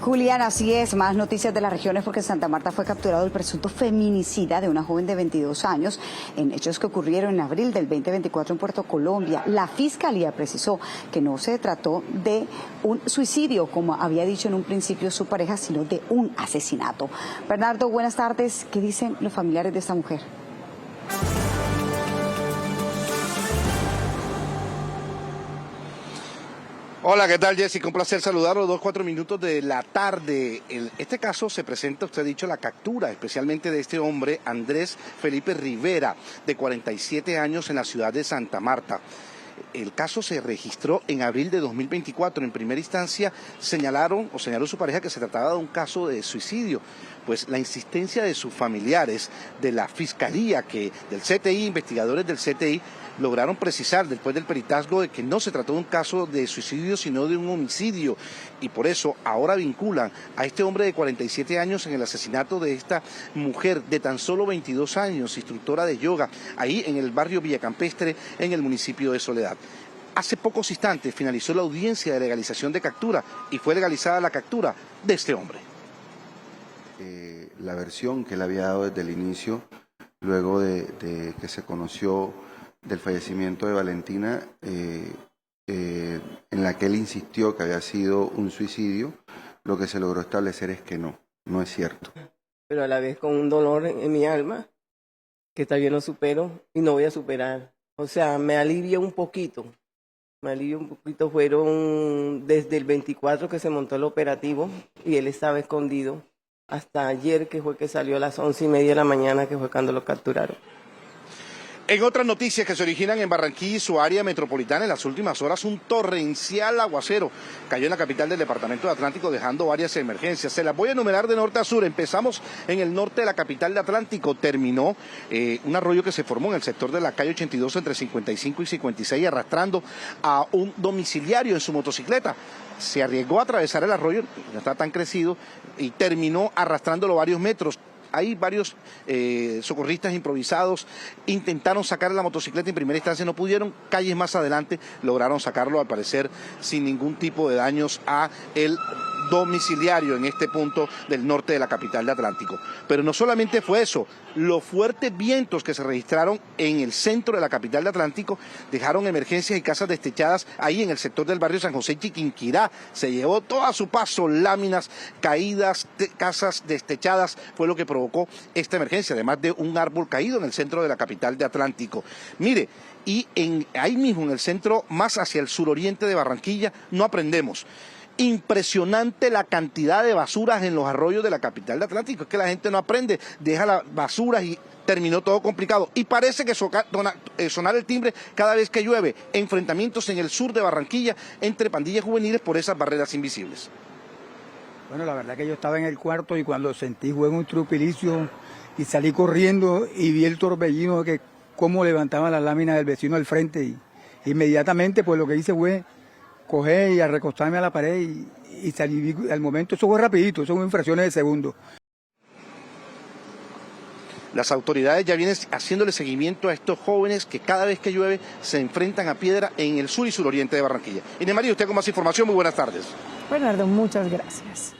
Julián, así es, más noticias de las regiones porque en Santa Marta fue capturado el presunto feminicida de una joven de 22 años en hechos que ocurrieron en abril del 2024 en Puerto Colombia. La Fiscalía precisó que no se trató de un suicidio, como había dicho en un principio su pareja, sino de un asesinato. Bernardo, buenas tardes. ¿Qué dicen los familiares de esta mujer? Hola, ¿qué tal, Jessica? Un placer saludarlo. 2:04 minutos de la tarde. En este caso se presenta, usted ha dicho, la captura, especialmente de este hombre, Andrés Felipe Rivera, de 47 años, en la ciudad de Santa Marta. El caso se registró en abril de 2024. En primera instancia señaló su pareja que se trataba de un caso de suicidio. Pues la insistencia de sus familiares, de la Fiscalía, del CTI, investigadores del CTI, lograron precisar después del peritazgo de que no se trató de un caso de suicidio, sino de un homicidio. Y por eso ahora vinculan a este hombre de 47 años en el asesinato de esta mujer de tan solo 22 años, instructora de yoga, ahí en el barrio Villacampestre, en el municipio de Soledad. Hace pocos instantes finalizó la audiencia de legalización de captura y fue legalizada la captura de este hombre. La versión que él había dado desde el inicio, luego de que se conoció del fallecimiento de Valentina, en la que él insistió que había sido un suicidio, lo que se logró establecer es que no es cierto. Pero a la vez con un dolor en mi alma, que todavía no supero y no voy a superar. O sea, me alivia un poquito. Fueron desde el 24 que se montó el operativo y él estaba escondido, hasta ayer que fue que salió a las 11:30 de la mañana, que fue cuando lo capturaron. En otras noticias que se originan en Barranquilla y su área metropolitana, en las últimas horas un torrencial aguacero cayó en la capital del departamento de Atlántico, dejando varias emergencias. Se las voy a enumerar de norte a sur. Empezamos en el norte de la capital de Atlántico. Terminó un arroyo que se formó en el sector de la calle 82 entre 55 y 56, arrastrando a un domiciliario en su motocicleta. Se arriesgó a atravesar el arroyo, no está tan crecido, y terminó arrastrándolo varios metros. Hay varios socorristas improvisados, intentaron sacar la motocicleta, en primera instancia no pudieron, calles más adelante lograron sacarlo, al parecer sin ningún tipo de daños a el domiciliario en este punto del norte de la capital de Atlántico. Pero no solamente fue eso, los fuertes vientos que se registraron en el centro de la capital de Atlántico dejaron emergencias y casas destechadas ahí en el sector del barrio San José Chiquinquirá. Se llevó todo a su paso, láminas caídas, casas destechadas, fue lo que provocó esta emergencia, además de un árbol caído en el centro de la capital de Atlántico. Mire, y ahí mismo en el centro, más hacia el suroriente de Barranquilla, no aprendemos. Impresionante la cantidad de basuras en los arroyos de la capital de Atlántico. Es que la gente no aprende, deja las basuras y terminó todo complicado. Y parece que sonar el timbre cada vez que llueve. Enfrentamientos en el sur de Barranquilla entre pandillas juveniles por esas barreras invisibles. Bueno, la verdad que yo estaba en el cuarto y cuando sentí fue un trupilicio y salí corriendo y vi el torbellino que cómo levantaban las láminas del vecino al frente. Y inmediatamente pues lo que hice fue coger y recostarme a la pared y salí al momento. Eso fue rapidito, eso fue en fracciones de segundo. Las autoridades ya vienen haciéndole seguimiento a estos jóvenes que cada vez que llueve se enfrentan a piedra en el sur y suroriente de Barranquilla. Inés María, usted con más información, muy buenas tardes. Bernardo, muchas gracias.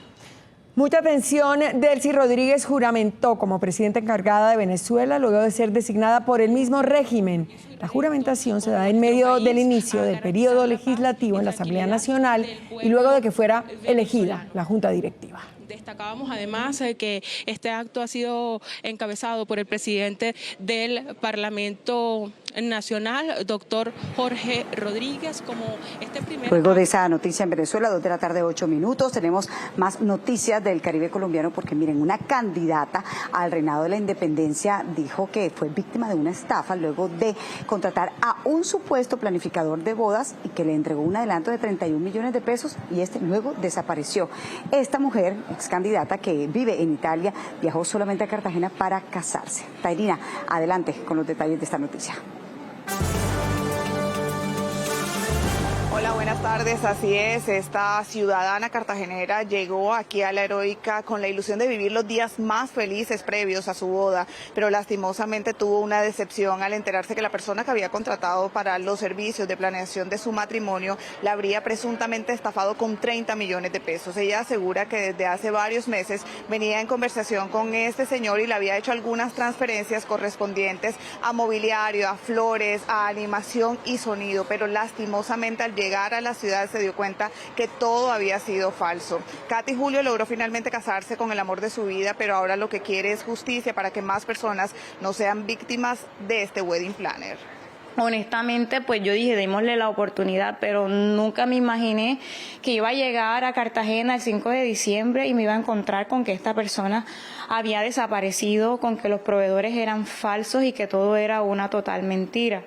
Mucha atención, Delcy Rodríguez juramentó como presidenta encargada de Venezuela luego de ser designada por el mismo régimen. La juramentación se da en medio del inicio del periodo legislativo en la Asamblea Nacional y luego de que fuera elegida la Junta Directiva. Destacábamos además que este acto ha sido encabezado por el presidente del Parlamento Nacional, doctor Jorge Rodríguez, como este primer... Luego de esa noticia en Venezuela, 2 de la tarde, 8 minutos, tenemos más noticias del Caribe colombiano porque miren, una candidata al reinado de la independencia dijo que fue víctima de una estafa luego de contratar a un supuesto planificador de bodas y que le entregó un adelanto de 31 millones de pesos y este luego desapareció. Esta mujer, ex candidata que vive en Italia, viajó solamente a Cartagena para casarse. Tairina, adelante con los detalles de esta noticia. Hola, buenas buenas tardes. Así es, esta ciudadana cartagenera llegó aquí a La Heroica con la ilusión de vivir los días más felices previos a su boda, pero lastimosamente tuvo una decepción al enterarse que la persona que había contratado para los servicios de planeación de su matrimonio la habría presuntamente estafado con 30 millones de pesos. Ella asegura que desde hace varios meses venía en conversación con este señor y le había hecho algunas transferencias correspondientes a mobiliario, a flores, a animación y sonido, pero lastimosamente al llegar a la ciudad se dio cuenta que todo había sido falso. Katy Julio logró finalmente casarse con el amor de su vida, pero ahora lo que quiere es justicia para que más personas no sean víctimas de este wedding planner. Honestamente, pues yo dije, démosle la oportunidad, pero nunca me imaginé que iba a llegar a Cartagena el 5 de diciembre y me iba a encontrar con que esta persona había desaparecido, con que los proveedores eran falsos y que todo era una total mentira.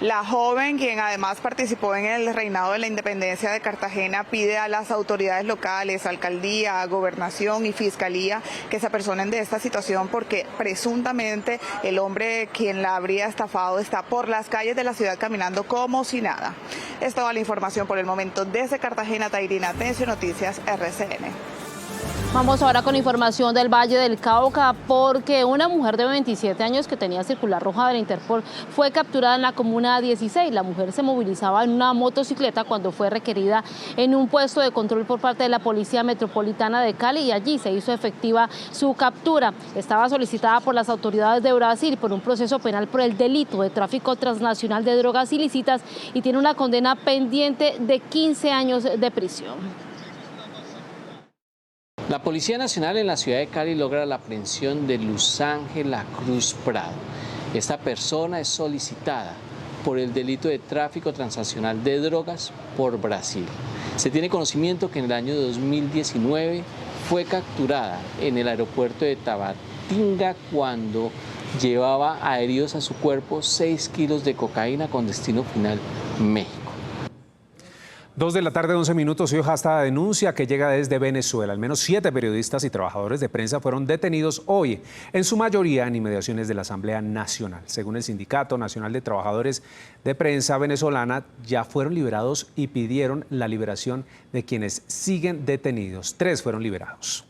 La joven, quien además participó en el reinado de la independencia de Cartagena, pide a las autoridades locales, alcaldía, gobernación y fiscalía que se apersonen de esta situación porque presuntamente el hombre quien la habría estafado está por las calles de la ciudad caminando como si nada. Es toda la información por el momento desde Cartagena. Tairina Atencio, Noticias RCN. Vamos ahora con información del Valle del Cauca porque una mujer de 27 años que tenía circular roja de la Interpol fue capturada en la comuna 16. La mujer se movilizaba en una motocicleta cuando fue requerida en un puesto de control por parte de la Policía Metropolitana de Cali y allí se hizo efectiva su captura. Estaba solicitada por las autoridades de Brasil por un proceso penal por el delito de tráfico transnacional de drogas ilícitas y tiene una condena pendiente de 15 años de prisión. La Policía Nacional en la ciudad de Cali logra la aprehensión de Luz Ángela Cruz Prado. Esta persona es solicitada por el delito de tráfico transnacional de drogas por Brasil. Se tiene conocimiento que en el año 2019 fue capturada en el aeropuerto de Tabatinga cuando llevaba adheridos a su cuerpo 6 kilos de cocaína con destino final México. 2 de la tarde, 11 minutos, y hoy esta denuncia que llega desde Venezuela. Al menos 7 periodistas y trabajadores de prensa fueron detenidos hoy, en su mayoría en inmediaciones de la Asamblea Nacional. Según el Sindicato Nacional de Trabajadores de Prensa Venezolana, ya fueron liberados y pidieron la liberación de quienes siguen detenidos. 3 fueron liberados.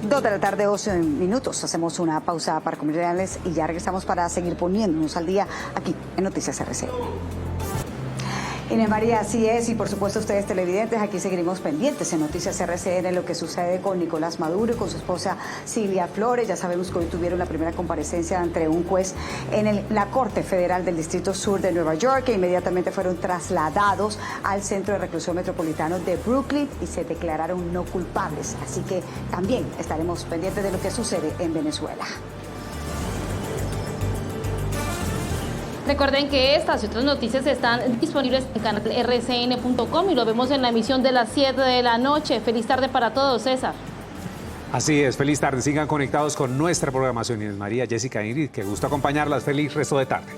2 de la tarde, 12 minutos. Hacemos una pausa para comerciales y ya regresamos para seguir poniéndonos al día aquí en Noticias RCN. Inés María, así es, y por supuesto ustedes televidentes, aquí seguiremos pendientes en Noticias RCN lo que sucede con Nicolás Maduro y con su esposa Cilia Flores. Ya sabemos que hoy tuvieron la primera comparecencia ante un juez en la Corte Federal del Distrito Sur de Nueva York e inmediatamente fueron trasladados al Centro de Reclusión Metropolitano de Brooklyn y se declararon no culpables. Así que también estaremos pendientes de lo que sucede en Venezuela. Recuerden que estas y otras noticias están disponibles en canalrcn.com y lo vemos en la emisión de las 7 de la noche. Feliz tarde para todos, César. Así es, feliz tarde. Sigan conectados con nuestra programación. Inés María, Jessica, Ingrid, qué gusto acompañarlas. Feliz resto de tarde.